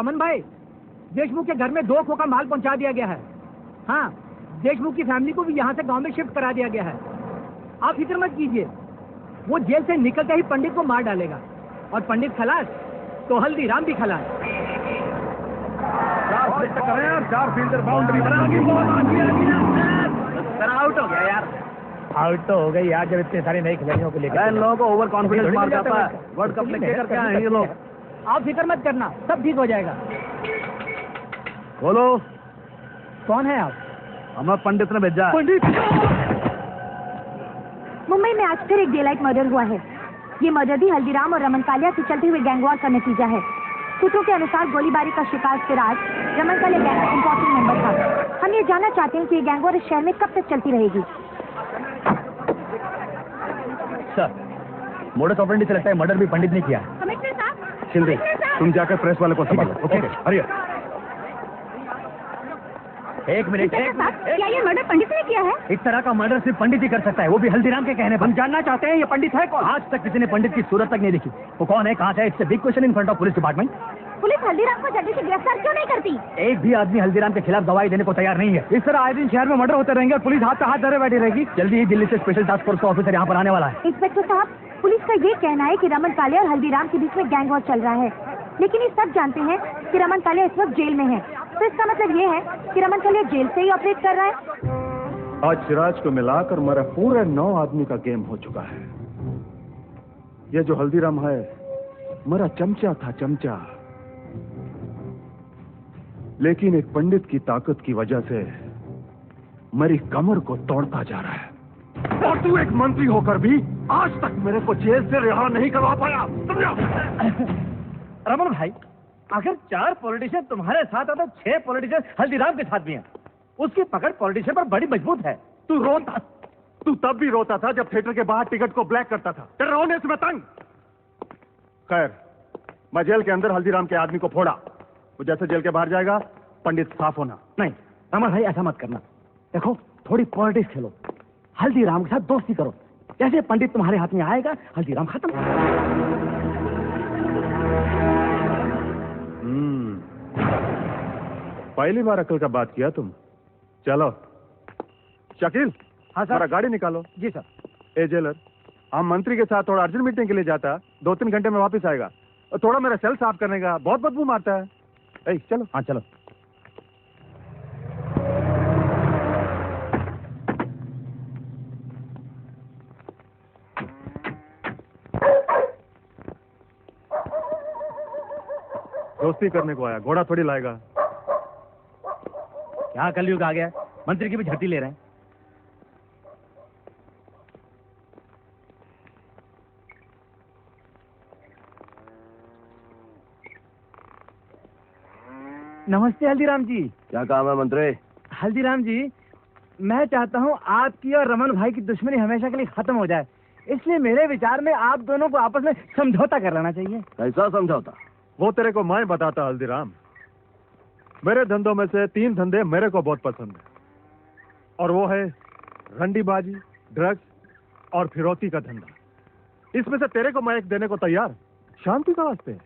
रमन भाई, देशमुख के घर में 2 खो का माल पहुंचा दिया गया है। हाँ, देशमुख की फैमिली को भी यहाँ से गांव में शिफ्ट करा दिया गया है। आप फिक्र मत कीजिए, वो जेल से निकलते ही पंडित को मार डालेगा, और पंडित खलास तो हल्दीराम भी खलास। 4 फील्डर बाउंड्री आउट हो गया यार। आउट तो हो गई यार, जब इतने सारे नए खिलाड़ियों को लेकर। इन लोगों को ओवर कॉन्फिडेंस मार जाता है। वर्ल्ड कप लेके करके आए हैं ये लोग। आप फिक्र मत करना, सब ठीक हो जाएगा। बोलो, कौन है आप? हमें पंडित ने भेजा है। पंडित? मुंबई में आज फिर एक डेलाइट मर्डर हुआ है। ये मर्डर भी हल्दीराम और रमन कालिया के चलते हुए गैंग वॉर का नतीजा है। सूत्रों के अनुसार गोलीबारी का शिकार सिराज रमन कालिया गैंग का इंपॉर्टेंट मेंबर था। हम ये जानना चाहते हैं कि ये गैंग वॉर इस शहर में कब तक चलती रहेगी। सर, मोडस ऑपरेंडी से लगता है मर्डर भी पंडित ने किया है। कमिश्नर साहब, शिंदे, तुम जाकर प्रेस वाले को संभालो। ओके, हरिया। एक मिनट। क्या ये मर्डर पंडित ने किया है? इस तरह का मर्डर सिर्फ पंडित ही कर सकता है, वो भी हल्दीराम के कहने पर। हम जानना चाहते हैं ये पंडित है कौन? आज तक किसी ने पंडित की सूरत तक नहीं देखी। वो कौन है, कहाँ से? It's a big question in front of police department. Police Haldiram को जल्दी से गिरफ्तार क्यों नहीं करती? एक भी आदमी हल्दीराम के खिलाफ गवाही देने को तैयार नहीं है। इस तरह आए दिन शहर में मर्डर होते रहेंगे और पुलिस हाथ पे हाथ धरे बैठी रहेगी। जल्दी ही दिल्ली से स्पेशल टास्क फोर्स का ऑफिसर यहाँ पर आने वाला है। इंस्पेक्टर साहब, पुलिस का ये कहना है कि रमन कालिया और हल्दीराम के बीच में गैंग वॉर चल रहा है, लेकिन ये सब जानते हैं कि रमन कालिया इस वक्त जेल में है। तो इसका मतलब ये है कि रमन कालिया जेल से ही ऑपरेट कर रहा है। आज सिराज को मिलाकर मेरा पूरा 9 आदमी का गेम हो चुका है। ये जो हल्दीराम है मेरा चमचा था, चमचा। लेकिन एक पंडित की ताकत की वजह से मेरी कमर को तोड़ता जा रहा है। और तू एक मंत्री होकर भी आज तक मेरे को जेल से रिहा नहीं करवा पाया, समझा? रमन भाई, अगर 4 पॉलिटिशियन तुम्हारे साथ है तो 6 पॉलिटिशियन हल्दीराम के साथ भी हैं। उसकी पकड़ पॉलिटिशियन पर बड़ी मजबूत है। तू तब भी रोता था जब थिएटर के बाहर टिकट को ब्लैक करता था। तेरे रोने से मैं तंग। खैर, मैं जेल के अंदर हल्दीराम के आदमी को फोड़ा। वो जैसे जेल के बाहर जाएगा, पंडित साफ होना। नहीं रमन भाई, ऐसा मत करना। देखो, थोड़ी पॉलिटिक्स खेलो, हल्दीराम के साथ दोस्ती करो। जैसे पंडित तुम्हारे हाथ में आएगा, हल्दीराम खत्म। पहली बार अकल का बात किया तुम। चलो शकील, हाँ सर। हमारा गाड़ी निकालो। जी सर। ए जेलर, हम मंत्री के साथ थोड़ा अर्जेंट मीटिंग के लिए जाता, 2-3 घंटे में वापस आएगा। और थोड़ा मेरा सेल साफ करने का, बहुत बदबू मारता है। ए, चलो। हाँ चलो। दोस्ती करने को आया, घोड़ा थोड़ी लाएगा। क्या कलयुग आ गया, मंत्री की भी झट्टी ले रहे हैं। नमस्ते हल्दीराम जी। क्या काम है मंत्री? हल्दीराम जी, मैं चाहता हूँ आपकी और रमन भाई की दुश्मनी हमेशा के लिए खत्म हो जाए। इसलिए मेरे विचार में आप दोनों को आपस में समझौता कर लेना चाहिए। कैसा समझौता? वो तेरे को मैं बताता हल्दीराम। मेरे धंधों में से 3 धंधे मेरे को बहुत पसंद है, और वो है रंडीबाजी, ड्रग्स और फिरौती का धंधा। इसमें से तेरे को मैं एक देने को तैयार, शांति का वास्ते।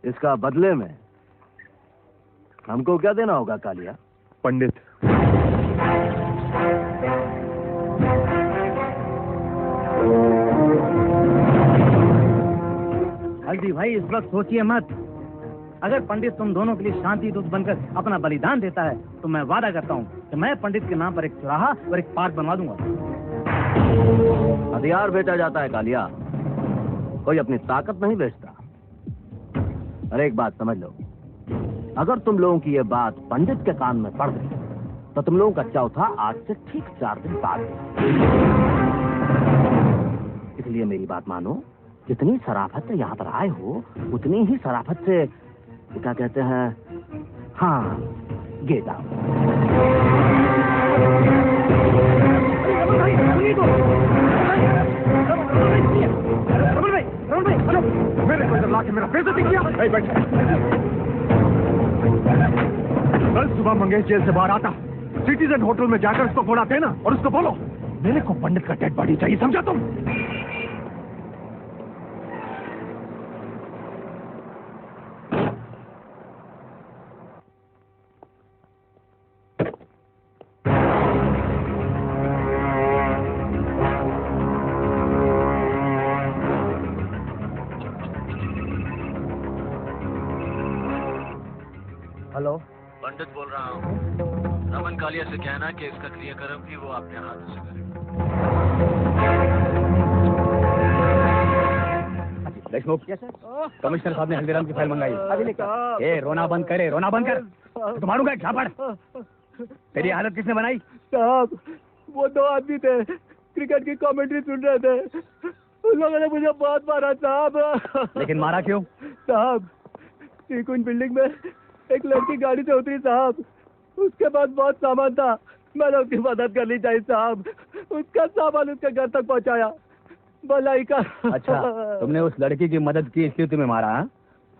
इसका बदले में हमको क्या देना होगा कालिया? पंडित। हल्दी भाई, इस वक्त सोचिए मत। अगर पंडित तुम दोनों के लिए शांति दूत बनकर अपना बलिदान देता है तो मैं वादा करता हूँ कि मैं पंडित के नाम पर एक चौराहा और एक पार्क बनवा दूंगा। हथियार बेचा जाता है कालिया, कोई अपनी ताकत नहीं बेचता। अरे एक बात समझ लो, अगर तुम लोगों की ये बात पंडित के कान में पड़ गई तो तुम लोगों का चौथा आज से ठीक 4 दिन बाद। इसलिए मेरी बात मानो, जितनी शराफत से यहाँ पर आए हो उतनी ही शराफत से क्या कहते हैं, हाँ, गेट आओ। मेरे को इधर लाके मेरा बेइज्जती किया। कल सुबह मंगेश जेल से बाहर आता, सिटीजन होटल में जाकर उसको फोड़ा देना और उसको बोलो मेरे को पंडित का डेड बॉडी चाहिए, समझा तुम? हेलो, पंडित बोल रहा हूँ। रमन कालिया से कहना कि इसका क्रियाक्रम भी वो अपने हाथों से करे। देशमुख, कमिश्नर साहब ने हल्दीराम की फाइल मंगाई। अभी लेकर। ए, रोना बंद करे, रोना बंद कर। तो मारूंगा एक झापड़। तेरी हालत किसने बनाई? साहब, वो 2 आदमी थे, क्रिकेट की कमेंट्री सुन रहे थे। उन लोगों ने मुझे बहुत मारा साहब। लेकिन मारा क्यों? साहब, सीक्वेंस बिल्डिंग में एक लड़की गाड़ी से उतरी साहब। उसके पास बहुत सामान था, मैंने उसकी मदद कर ली चाहिए साहब। उसका सामान उसके घर तक पहुंचाया, भलाई का। अच्छा, तुमने उस लड़की की मदद की इसलिए तुम्हें मारा? हाँ?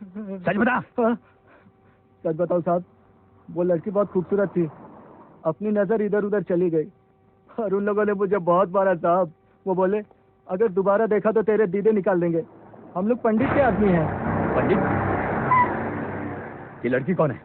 सच बता। सच बताओ साहब, वो लड़की बहुत खूबसूरत थी, अपनी नजर इधर उधर चली गई और उन लोगों ने मुझे बहुत मारा साहब। वो बोले अगर दोबारा देखा तो तेरे दीदे निकाल देंगे। हम लोग पंडित के आदमी हैं। पंडित? ये लड़की कौन है?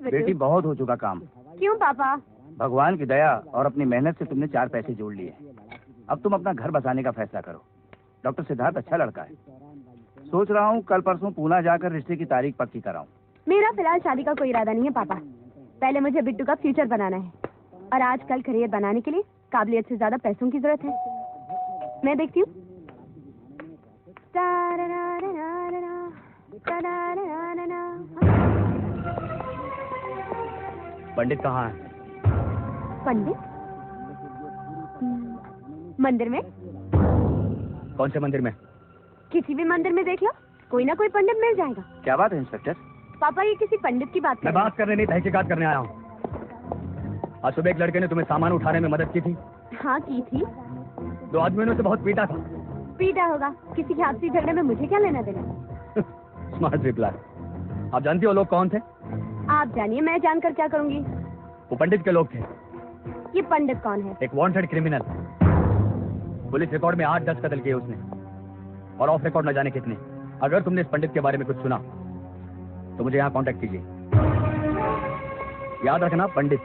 बेटी, बहुत हो चुका काम। क्यों पापा? भगवान की दया और अपनी मेहनत से तुमने 4 पैसे जोड़ लिए। अब तुम अपना घर बसाने का फैसला करो। डॉक्टर सिद्धार्थ अच्छा लड़का है, सोच रहा हूँ कल परसों पूना जाकर रिश्ते की तारीख पक्की कराऊं। मेरा फिलहाल शादी का कोई इरादा नहीं है पापा। पहले मुझे बिट्टू का फ्यूचर बनाना है, और आजकल करियर बनाने के लिए काबिलियत से ज्यादा पैसों की जरूरत है। मैं देखती हूँ। पंडित कहाँ है? पंडित? मंदिर में। कौन से मंदिर में? किसी भी मंदिर में देख लो, कोई ना कोई पंडित मिल जाएगा। क्या बात है इंस्पेक्टर? पापा ये किसी पंडित की बात कर मैं बात करने नहीं, तहकीकात करने आया हूँ। आज सुबह एक लड़के ने तुम्हें सामान उठाने में मदद की थी। हाँ की थी। 2 आदमियों ने उसे बहुत पीटा था। पीटा होगा, किसी के आपसी झगड़े में मुझे क्या लेना देना। Smart reply. आप जानती हो लोग कौन थे? आप जानिए, मैं जानकर क्या करूंगी। वो पंडित के लोग थे। ये पंडित कौन है? एक वांटेड क्रिमिनल। पुलिस रिकॉर्ड में 8-10 कत्ल किए उसने, और ऑफ रिकॉर्ड न जाने कितने। अगर तुमने इस पंडित के बारे में कुछ सुना तो मुझे यहाँ कांटेक्ट कीजिए। याद रखना, पंडित।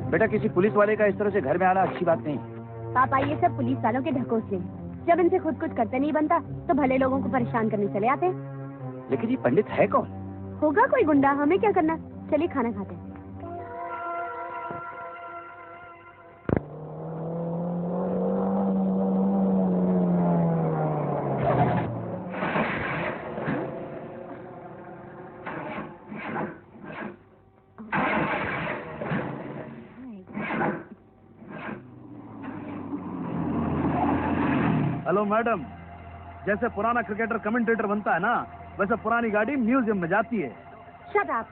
बेटा, किसी पुलिस वाले का इस तरह से घर में आना अच्छी बात नहीं। पापा ये सब पुलिस वालों के ढकोसले हैं। जब इनसे खुद कुछ करते नहीं बनता तो भले लोगों को परेशान करने चले आते हैं। लेकिन ये पंडित है कौन? होगा कोई गुंडा, हमें क्या करना। चलिए खाना खाते हैं। हेलो मैडम, जैसे पुराना क्रिकेटर कमेंटेटर बनता है ना, वैसे पुरानी गाड़ी म्यूजियम में जाती है। Shut up.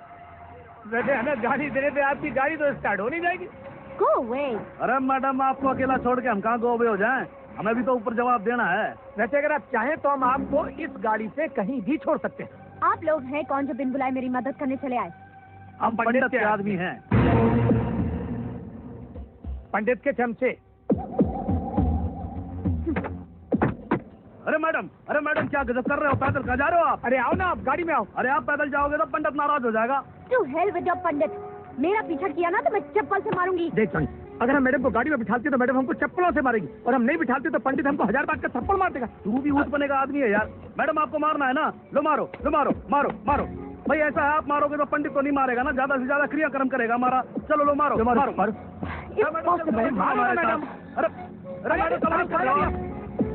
वैसे हमें गाड़ी देने पे आपकी गाड़ी तो स्टार्ट हो नहीं जाएगी। Go away. अरे मैडम, आपको अकेला छोड़ के हम कहाँ गो अवे हो जाएं? हमें भी तो ऊपर जवाब देना है। वैसे अगर आप चाहें तो हम आपको इस गाड़ी से कहीं भी छोड़ सकते हैं। आप लोग हैं कौन जो बिन बुलाए मेरी मदद करने चले आए? हम पंडित के आदमी हैं। पंडित के चमचे। अरे मैडम क्या गजब कर रहे हो? पैदल कहाँ जा रहे हो आप? अरे आओ ना, आप गाड़ी में आओ। अरे आप पैदल जाओगे तो पंडित नाराज हो जाएगा। टू हेल विद योर पंडित। मेरा पीछा किया ना तो मैं चप्पल से मारूंगी। देख सन, अगर हम मैडम को गाड़ी में बिठाते तो मैडम हमको चप्पलों से मारेगी, और हम नहीं बिठाते तो पंडित हमको 1000 बात का थप्पड़ मार देगा। तू भी ऊँट बनेगा आदमी है यार। मैडम आपको मारना है ना, लो मारो लो मारो मारो मारो। भाई ऐसा है, आप मारोगे तो पंडित तो नहीं मारेगा ना, ज्यादा से ज्यादा क्रियाक्रम करेगा हमारा। चलो लो मारो मारो मारो।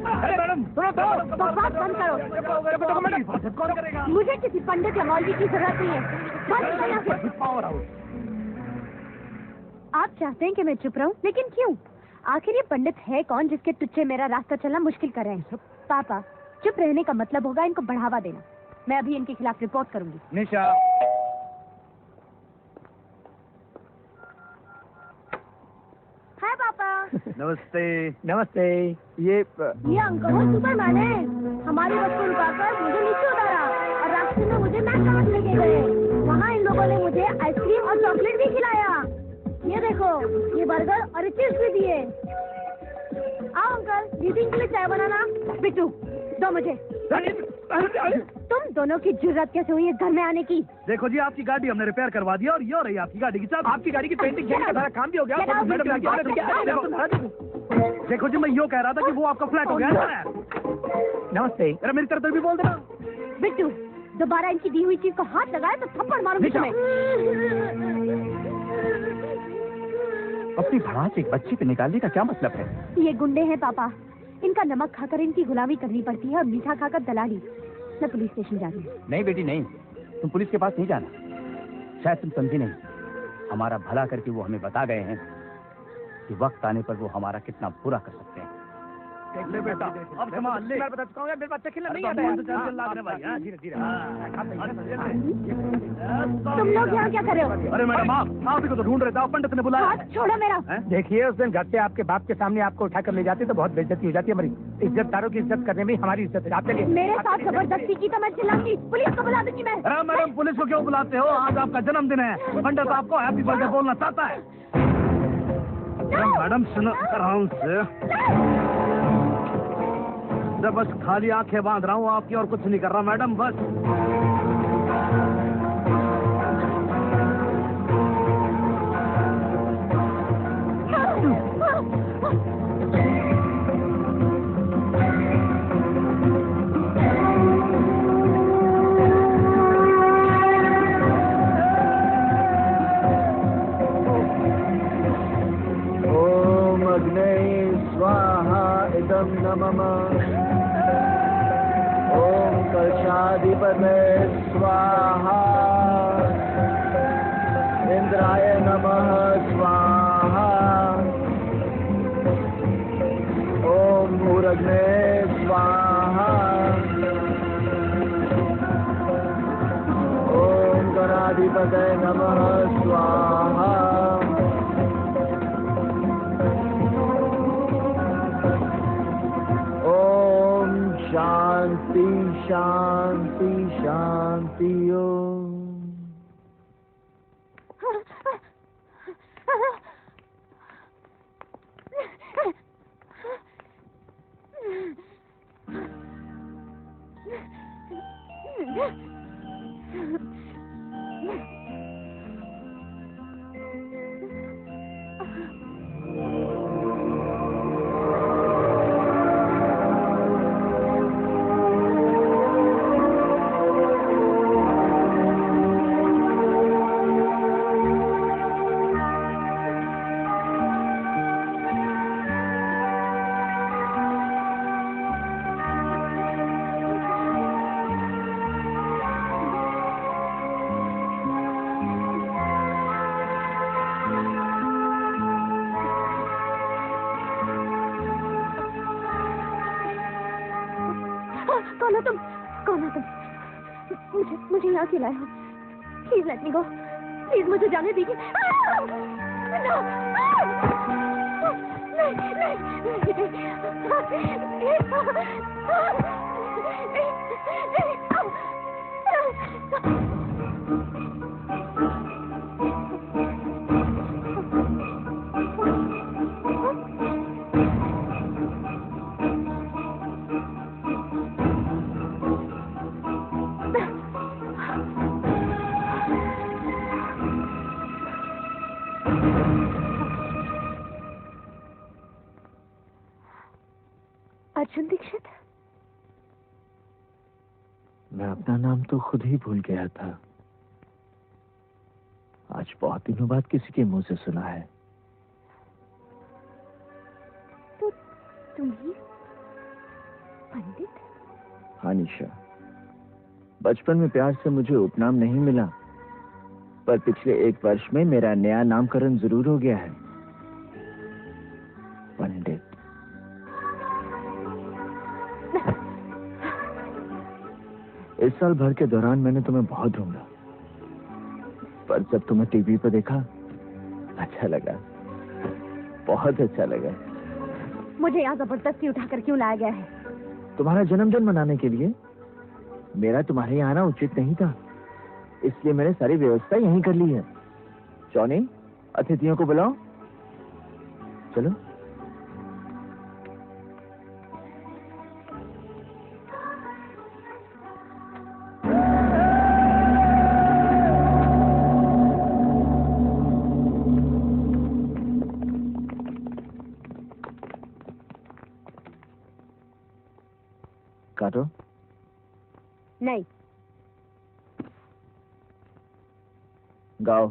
अरे मैडम सुनो तो, बकवास बंद करो। मुझे किसी पंडित या मौलवी की जरूरत नहीं है। बंद करो यहाँ से। आप चाहते हैं कि मैं चुप रहूं, लेकिन क्यों? आखिर ये पंडित है कौन जिसके तुच्छे मेरा रास्ता चलना मुश्किल कर रहे हैं? पापा, चुप रहने का मतलब होगा इनको बढ़ावा देना। मैं अभी इनके खिलाफ रिपोर्ट करूंगी। निशा। हाय पापा। नमस्ते। नमस्ते। ये अंकल वो सुपरमैन है। हमारी बस को रुकाकर मुझे नीचे उतारा और रास्ते में मुझे मैकडॉनल्ड्स लेके गए। वहाँ इन लोगों ने मुझे आइसक्रीम और चॉकलेट भी खिलाया। ये देखो, ये बर्गर और चिप्स भी दिए। आओ अंकल, दीदी के लिए चाय बनाना। बिट्टू, दो मुझे। तुम दोनों की जुर्रत कैसे हुई इस घर में आने की? देखो जी, आपकी गाड़ी हमने रिपेयर करवा दिया और ये हो रही आपकी गाड़ी की चाबी। आपकी गाड़ी की पेंटिंग का सारा काम भी हो गया। देखो जी, मैं यो कह रहा था कि वो आपका फ्लैट हो गया है। नमस्ते। अरे मेरी तरफ भी बोल देना। बिट्टू, दोबारा इनकी दी हुई चीज को हाथ लगाए तो थप्पड़ मारूंगी तुम्हें। अपनी भड़ास एक बच्ची पे निकालने का क्या मतलब है? ये गुंडे हैं पापा। इनका नमक खाकर इनकी गुलामी करनी पड़ती है और मीठा खाकर दलाली। मैं पुलिस स्टेशन जा रही हूँ। नहीं बेटी नहीं, तुम पुलिस के पास नहीं जाना। शायद तुम समझी नहीं, हमारा भला करके वो हमें बता गए हैं कि वक्त आने पर वो हमारा कितना बुरा कर सकते हैं। ले बेटा, अब संभाल ले। मैं बता चुका हूँ, मेरे बच्चे खिलने नहीं अरे आता है। धीरे धीरे। तुम लोग यहाँ क्या कर रहे हो? अरे मैडम, आप ही को तो ढूंढ रहे थे, पंडित ने बुलाया। हाथ छोड़ो मेरा। देखिए, उस दिन घर से आपके बाप के सामने आपको उठा कर ले जाते तो बहुत बेइज्जती हो जाती है। हमारी इज्जतदारों की इज्जत करने में हमारी इज्जत है। आप चलिए। मेरे साथ जबरदस्ती की तो मैं चिल्लाऊंगी, पुलिस को बुला दूंगी मैं। अरे मैडम, पुलिस को क्यों बुलाते हो? आज आपका जन्मदिन है, पंडित आपको हैप्पी बर्थडे बोलना चाहता है। मैडम सुनो आराम से। बस खाली आंखें बांध रहा हूँ आपकी, और कुछ नहीं कर रहा मैडम, बस। इदं न मम ॐ कलशाधिपतये स्वाहा इंद्राय नमः स्वाहा ॐ भूरग्ने स्वाहा ॐ गणाधिपतये नमः स्वाहा शांति शांति शांति ओम। मुझे यहाँ क्यों लाए हो? Please let me go, please मुझे जाने दीजिए। अर्जुन दीक्षित, मैं अपना नाम तो खुद ही भूल गया था। आज बहुत दिनों बाद किसी के मुंह से सुना है। तो तुम ही पंडित? हाँ निशा, बचपन में प्यार से मुझे उपनाम नहीं मिला, पर पिछले 1 वर्ष में मेरा नया नामकरण जरूर हो गया है, पंडित। इस साल भर के दौरान मैंने तुम्हें बहुत ढूंढा, पर जब तुम्हें टीवी पर देखा अच्छा लगा, बहुत अच्छा लगा। मुझे यहाँ जबरदस्ती उठाकर क्यों लाया गया है? तुम्हारा जन्मदिन मनाने के लिए। मेरा तुम्हारे यहाँ आना उचित नहीं था, इसलिए मैंने सारी व्यवस्था यहीं कर ली है। जॉनी, अतिथियों को बुलाओ। चलो। काटो। नहीं। गाओ।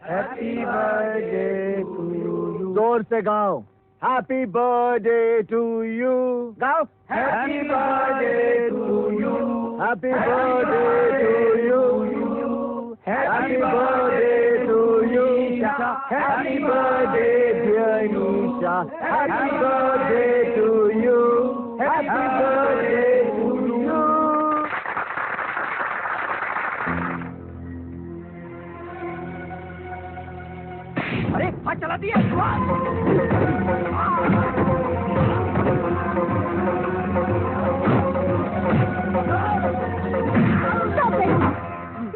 Happy birthday to you. जोर से गाओ। Happy birthday to you. गाओ। Happy birthday to you. Happy birthday to you. Happy birthday to you. Happy birthday dear Nisha. Happy birthday to you. Happy birthday to you. अरे हाथ चला दिया।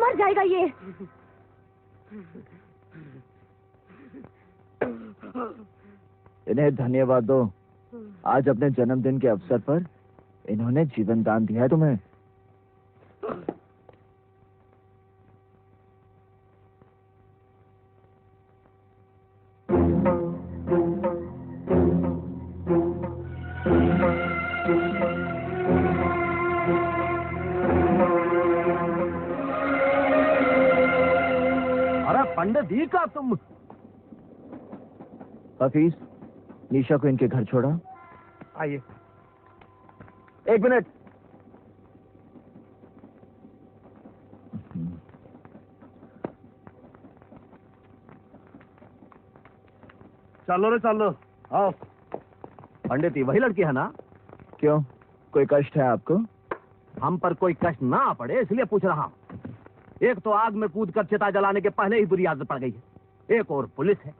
मर जाएगा ये। इन्हें धन्यवाद दो। आज अपने जन्मदिन के अवसर पर इन्होंने जीवन दान दिया है तुम्हें। अरे पंडित जी का तुम। हफीज, निशा को इनके घर छोड़ा। आइए। 1 मिनट। चलो रे चलो। आओ। पंडित जी वही लड़की है ना? क्यों, कोई कष्ट है आपको? हम पर कोई कष्ट ना पड़े इसलिए पूछ रहा हूँ। एक तो आग में कूदकर चिता जलाने के पहले ही बुरी आदत पड़ गई है, एक और पुलिस है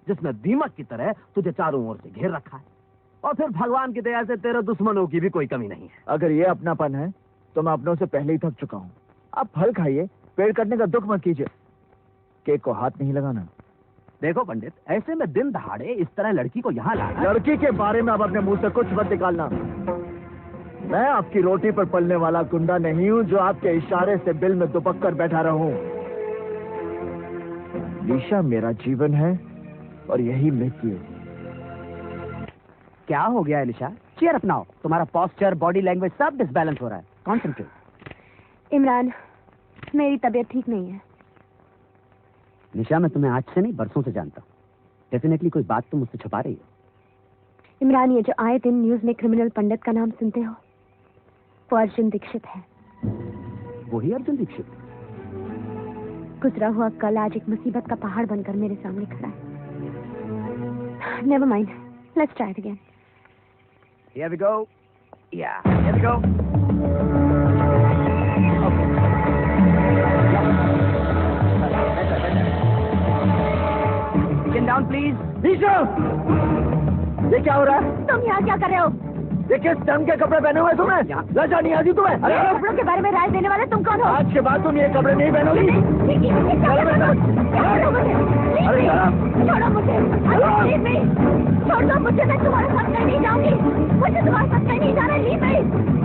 जिसने दीमक की तरह तुझे चारों ओर से घेर रखा है, और फिर भगवान की दया से तेरे दुश्मनों की भी कोई कमी नहीं है। अगर ये अपनापन है तो मैं अपनों से पहले ही थक चुका हूँ। आप फल खाइए, पेड़ कटने का दुख मत कीजिए। केक को हाथ नहीं लगाना। देखो पंडित, ऐसे में दिन दहाड़े इस तरह लड़की को यहाँ लाना। लड़की के बारे में अब अपने मुंह से कुछ मत निकालना। मैं आपकी रोटी पर पलने वाला गुंडा नहीं हूँ जो आपके इशारे से बिल में दुबक कर बैठा रहूं। लीशा मेरा जीवन है और यही मृत्यु। क्या हो गया है लिशा? चेयर अपनाओ। तुम्हारा पोस्चर, बॉडी लैंग्वेज सब डिसबैलेंस हो रहा है। कॉन्सेंट्रेट। इमरान, मेरी तबीयत ठीक नहीं है। निशा, मैं तुम्हें आज से नहीं बरसों से जानता हूँ। डेफिनेटली कोई बात तुम मुझसे छुपा रही हो। इमरान, ये जो आए दिन न्यूज में क्रिमिनल पंडित का नाम सुनते हो, वो अर्जुन दीक्षित है। वही अर्जुन दीक्षित? गुजरा हुआ कल आज एक मुसीबत का पहाड़ बनकर मेरे सामने खड़ा है। Never mind, let's try it again. Here we go. Yeah, here we go. Okay. Sit down, please. Lisha, ये क्या हो रहा है? तुम यहाँ क्या कर रहे हो? ये किस ढंग के कपड़े पहने हुए तुम्हें? लज्जा नहीं आती तुम्हें? मेरे कपड़ों के बारे में राय देने वाले तुम कौन हो? आज के बाद तुम ये कपड़े नहीं पहनोगी। छोड़ो मुझे, छोड़ दो मुझे, मैं तुम्हारे साथ कहीं नहीं जाऊंगी। मुझे तुम्हारे साथ कहीं नहीं जाना। लीव मी,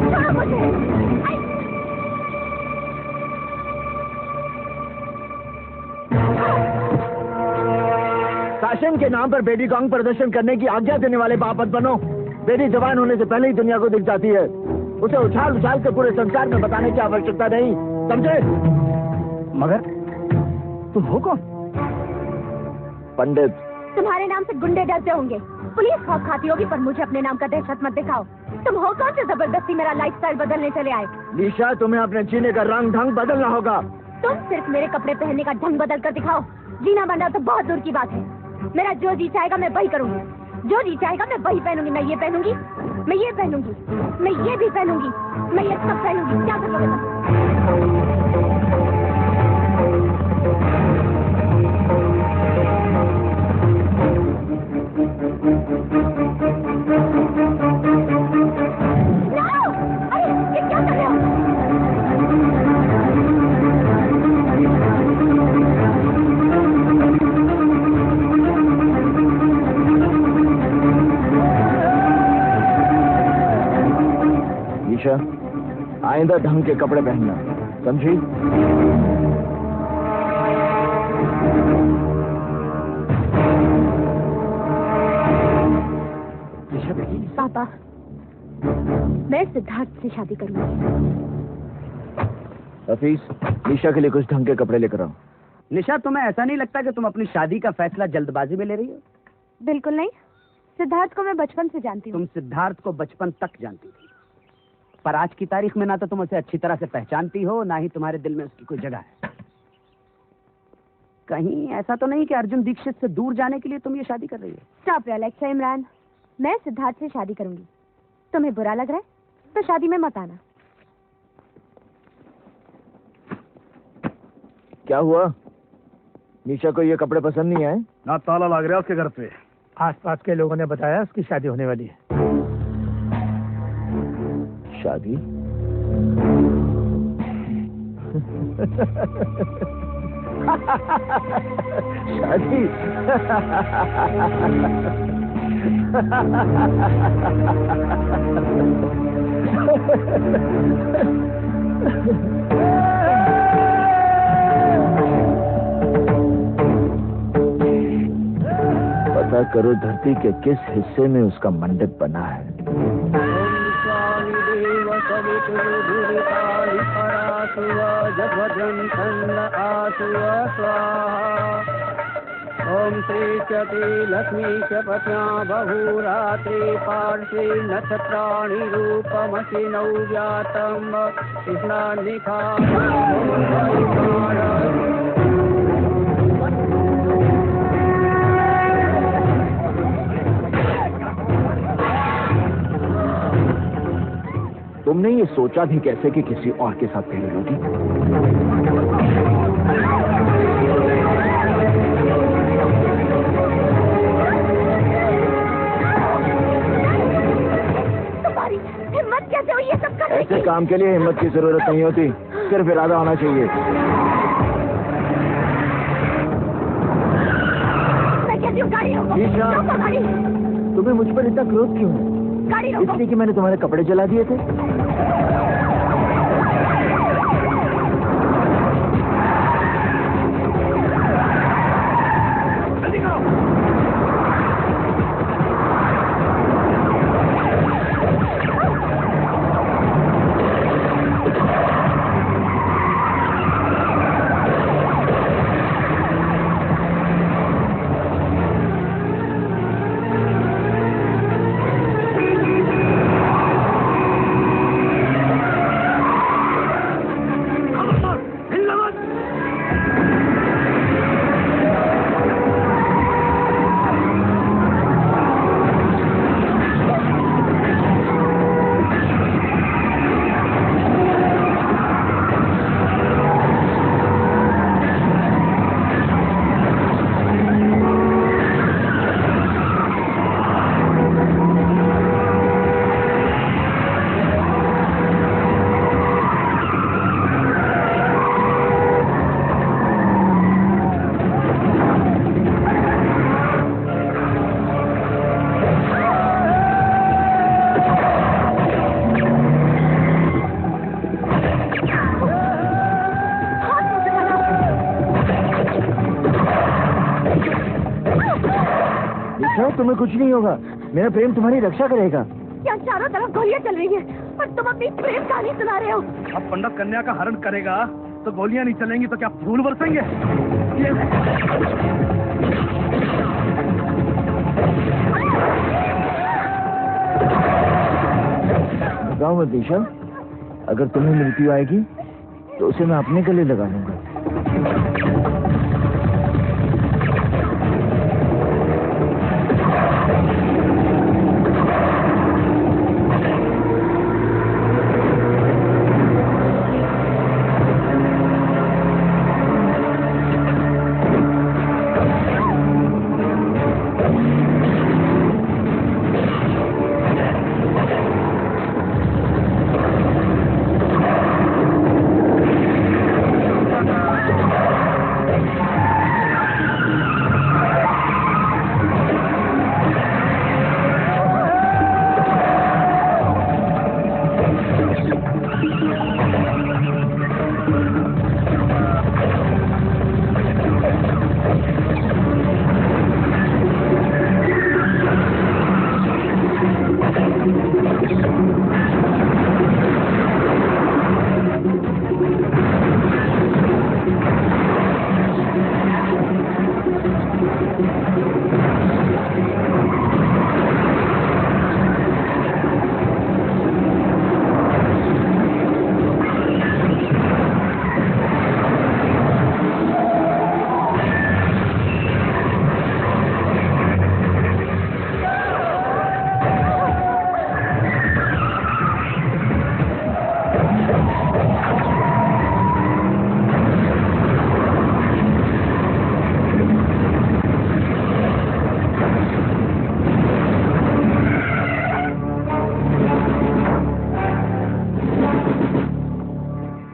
छोड़ो मुझे। शासन के नाम पर बेटी कांग प्रदर्शन करने की आज्ञा देने वाले बाप मत बनो। बेटी जवान होने से पहले ही दुनिया को दिख जाती है। उसे उछाल उछाल के पूरे संसार में बताने की आवश्यकता नहीं, समझे? मगर तुम हो कौन? पंडित। तुम्हारे नाम से गुंडे डरते होंगे, पुलिस खौफ खाती होगी, पर मुझे अपने नाम का दहशत मत दिखाओ। तुम हो कौन से जबरदस्ती मेरा लाइफस्टाइल बदलने चले आए? लीशा, तुम्हें अपने जीने का रंग ढंग बदलना होगा। तुम सिर्फ मेरे कपड़े पहनने का ढंग बदल कर दिखाओ। जीना बनना तो बहुत दूर की बात है। मेरा जो जी चाहेगा मैं वही करूंगी, जो जी चाहेगा मैं वही पहनूंगी। मैं ये पहनूंगी, मैं ये पहनूंगी, मैं ये भी पहनूंगी, मैं ये सब पहनूंगी। क्या करोगे? अरे ये क्या कर रहे हो? लीशा, आइंदा ढंग के कपड़े पहनना, समझी? पापा, मैं सिद्धार्थ से शादी करूंगी। हफीज, लीशा के लिए कुछ ढंग के कपड़े लेकर आओ। निशा, तुम्हें ऐसा नहीं लगता कि तुम अपनी शादी का फैसला जल्दबाजी में ले रही हो? बिल्कुल नहीं। सिद्धार्थ को मैं बचपन से जानती हूँ। तुम सिद्धार्थ को बचपन तक जानती थी, पर आज की तारीख में ना तो तुम उसे अच्छी तरह से पहचानती हो, ना ही तुम्हारे दिल में उसकी कोई जगह है। कहीं ऐसा तो नहीं कि अर्जुन दीक्षित से दूर जाने के लिए तुम ये शादी कर रही हो? Stop your lecture Imran. मैं सिद्धार्थ से शादी करूंगी। तुम्हें बुरा लग रहा है तो शादी में मत आना। क्या हुआ? नीशा को ये कपड़े पसंद नहीं आए? ना ताला लग रहा है उसके घर पे। आसपास के लोगों ने बताया उसकी शादी होने वाली है। शादी? शादी? पता करो धरती के किस हिस्से में उसका मंडप बना है। ओम श्री चति लक्ष्मी च पत्न्या बहुरात्रि पार्श्वे नक्षत्राणि रूपमसि नव्यातम् कृष्णानिखा तुमने ये सोचा भी कैसे कि किसी और के साथ पहले होगी? तुम्हारी हिम्मत कैसे हुई ये सब करने की? ऐसे काम के लिए हिम्मत की जरूरत नहीं होती, सिर्फ इरादा होना चाहिए। मैं कहती हूँ गाड़ी रोको। ईशा, रोको गाड़ी। तुम्हें मुझ पर इतना क्रोध क्यों है? गाड़ी रोको। इसलिए कि मैंने तुम्हारे कपड़े जला दिए थे? तुम्हें कुछ नहीं होगा, मेरा प्रेम तुम्हारी रक्षा करेगा। यहाँ चारों तरफ गोलियां चल रही हैं और तुम अपनी प्रेम कहानी सुना रहे हो। अब पंडित कन्या का हरण करेगा तो गोलियां नहीं चलेंगी तो क्या फूल बरसेंगे? बताओ मत दिशा, अगर तुम्हें मृत्यु आएगी तो उसे मैं अपने गले लगा लूंगा।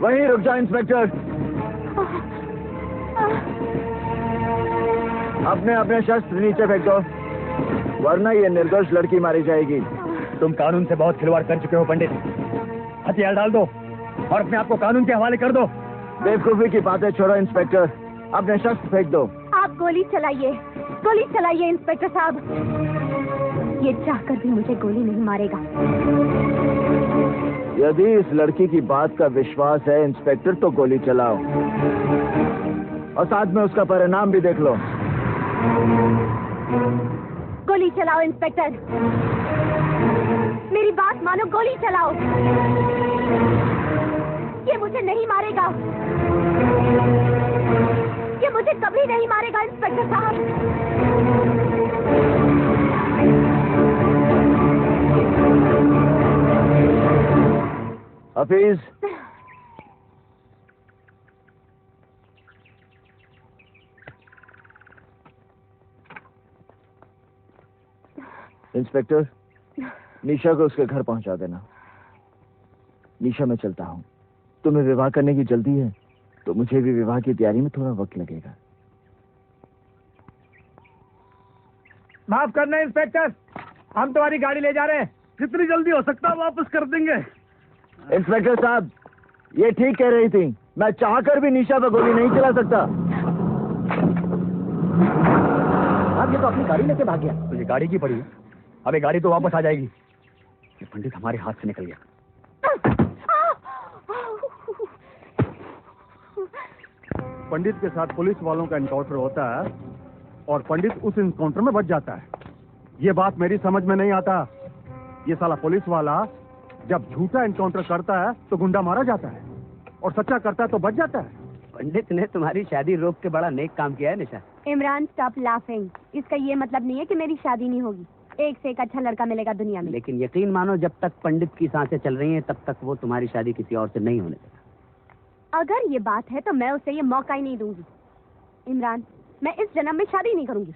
वहीं रुक जाओ इंस्पेक्टर। अपने अपने शस्त्र नीचे फेंक दो, वरना ये निर्दोष लड़की मारी जाएगी। तुम कानून से बहुत खिलवाड़ कर चुके हो पंडित। हथियार डाल दो और अपने आप को कानून के हवाले कर दो। बेवकूफी की बातें छोड़ो इंस्पेक्टर, अपने शस्त्र फेंक दो। आप गोली चलाइए इंस्पेक्टर साहब। ये चाहकर भी मुझे गोली नहीं मारेगा। यदि इस लड़की की बात का विश्वास है इंस्पेक्टर, तो गोली चलाओ और साथ में उसका परिणाम भी देख लो। गोली चलाओ इंस्पेक्टर, मेरी बात मानो, गोली चलाओ। ये मुझे नहीं मारेगा, ये मुझे कभी नहीं मारेगा इंस्पेक्टर साहब। हफीज, इंस्पेक्टर, निशा को उसके घर पहुंचा देना। निशा, मैं चलता हूं। तुम्हें विवाह करने की जल्दी है तो मुझे भी विवाह की तैयारी में थोड़ा वक्त लगेगा। माफ करना इंस्पेक्टर, हम तुम्हारी गाड़ी ले जा रहे हैं। जितनी जल्दी हो सकता है वापस कर देंगे। इंस्पेक्टर साहब, ये ठीक कह रही थी। मैं चाहकर भी निशा पर गोली नहीं चला सकता। आप ये तो अपनी गाड़ी लेके भाग गया। तो ये गाड़ी की पड़ी है, अब ये गाड़ी तो वापस आ जाएगी। ये पंडित हमारे हाथ से निकल गया। पंडित के साथ पुलिस वालों का एनकाउंटर होता है और पंडित उस एनकाउंटर में बच जाता है। ये बात मेरी समझ में नहीं आता। ये साला पुलिस वाला जब झूठा एनकाउंटर करता है तो गुंडा मारा जाता है और सच्चा करता है तो बच जाता है। पंडित ने तुम्हारी शादी रोक के बड़ा नेक काम किया है निशा। Imran, stop laughing. इसका ये मतलब नहीं है कि मेरी शादी नहीं होगी। एक से एक अच्छा लड़का मिलेगा दुनिया में। लेकिन यकीन मानो, जब तक पंडित की सांसें चल रही हैं तब तक वो तुम्हारी शादी किसी और से नहीं होने देगा। अगर ये बात है तो मैं उसे ये मौका ही नहीं दूंगी। इमरान, मैं इस जन्म में शादी नहीं करूंगी।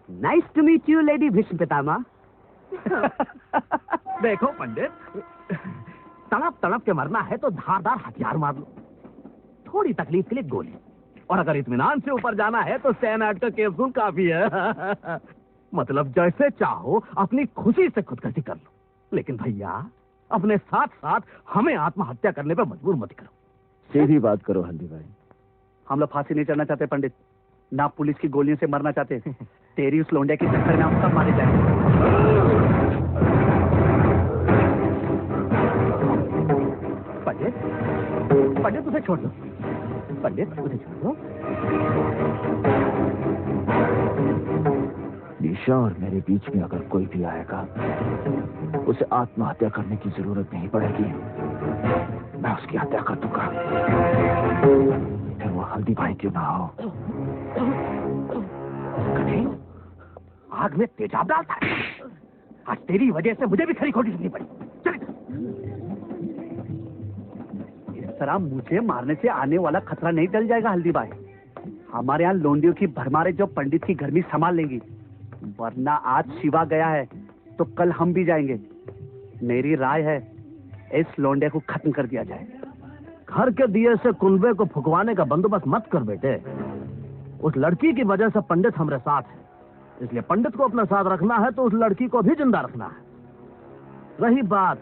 Nice to meet you lady Bhishma Pitamah. देखो पंडित, तड़प तड़प के मरना है तो धारदार हथियार मार लो, थोड़ी तकलीफ के लिए गोली, और अगर इत्मीनान से ऊपर जाना है तो सैनाइड का कैप्सूल काफी है। मतलब जैसे चाहो अपनी खुशी से खुदकुशी कर लो, लेकिन भैया अपने साथ साथ हमें आत्महत्या करने पर मजबूर मत करो। सीधी बात करो हल्दी भाई। हम लोग फांसी नहीं चढ़ना चाहते पंडित, ना पुलिस की गोलियों से मरना चाहते। तेरी उस लोंडे की चक्कर में हम सब मारे जाएंगे। पंडित, पंडित उसे छोड़ दो, पंडित उसे छोड़ दो। निशा और मेरे बीच में अगर कोई भी आएगा उसे आत्महत्या करने की जरूरत नहीं पड़ेगी, मैं उसकी हत्या कर दूंगा, फिर वो हल्दी भाई क्यों ना हो। कहीं आग में तेजाब डालता है। आज तेरी वजह से मुझे भी खरी खोटी सुननी पड़ी। इस तरह मुझे मारने से आने वाला खतरा नहीं टल जाएगा हल्दी भाई। हमारे यहाँ लोंडियों की भरमारे जो पंडित की गर्मी संभाल लेंगी, वरना आज शिवा गया है तो कल हम भी जाएंगे। मेरी राय है इस लोंडे को खत्म कर दिया जाए। घर के दिए से कुनबे को फुकवाने का बंदोबस्त मत कर बेटे। उस लड़की की वजह से पंडित हमारे साथ है, इसलिए पंडित को अपने साथ रखना है तो उस लड़की को भी जिंदा रखना है। रही बात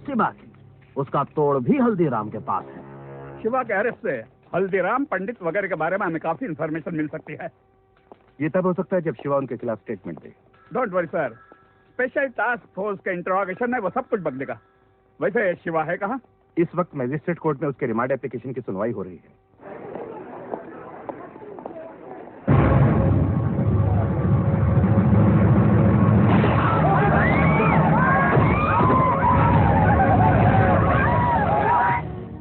शिवा की, उसका तोड़ भी हल्दीराम के पास है। शिवा के अरेस्ट से हल्दीराम, पंडित वगैरह के बारे में हमें काफी इंफॉर्मेशन मिल सकती है। ये तब हो सकता है जब शिवा उनके खिलाफ statement they. Don't worry sir, special task force का इंट्रोगेशन है, वो सब कुछ बदलेगा। वैसे शिवा है कहाँ? इस वक्त मैजिस्ट्रेट कोर्ट में उसके रिमांड एप्लीकेशन की सुनवाई हो रही है।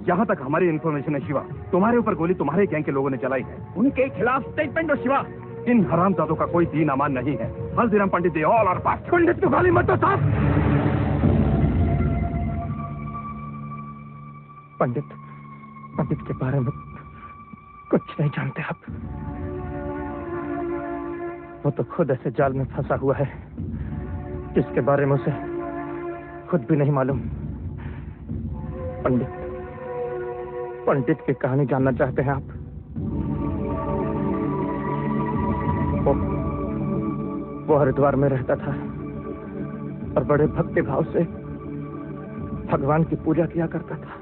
जहां तक हमारी इन्फॉर्मेशन है शिवा, तुम्हारे ऊपर गोली तुम्हारे गैंग के लोगों ने चलाई है। उनके खिलाफ स्टेटमेंट हो शिवा। इन हरामजादों का कोई दीन अमान नहीं है। हल्दीराम पंडित दे ऑल आर पास। पंडित को गाली मत दो साहब। पंडित के बारे में कुछ नहीं जानते आप। वो तो खुद ऐसे जाल में फंसा हुआ है जिसके बारे में उसे खुद भी नहीं मालूम। पंडित की कहानी जानना चाहते हैं आप? वो हरिद्वार में रहता था और बड़े भक्ति भाव से भगवान की पूजा किया करता था।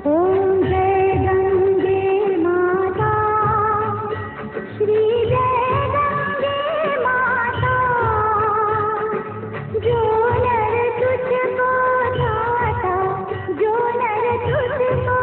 ओम जय गंगे माता, श्री जय गंगे माता, जो नर तुझको ध्याता, जो नर तुझको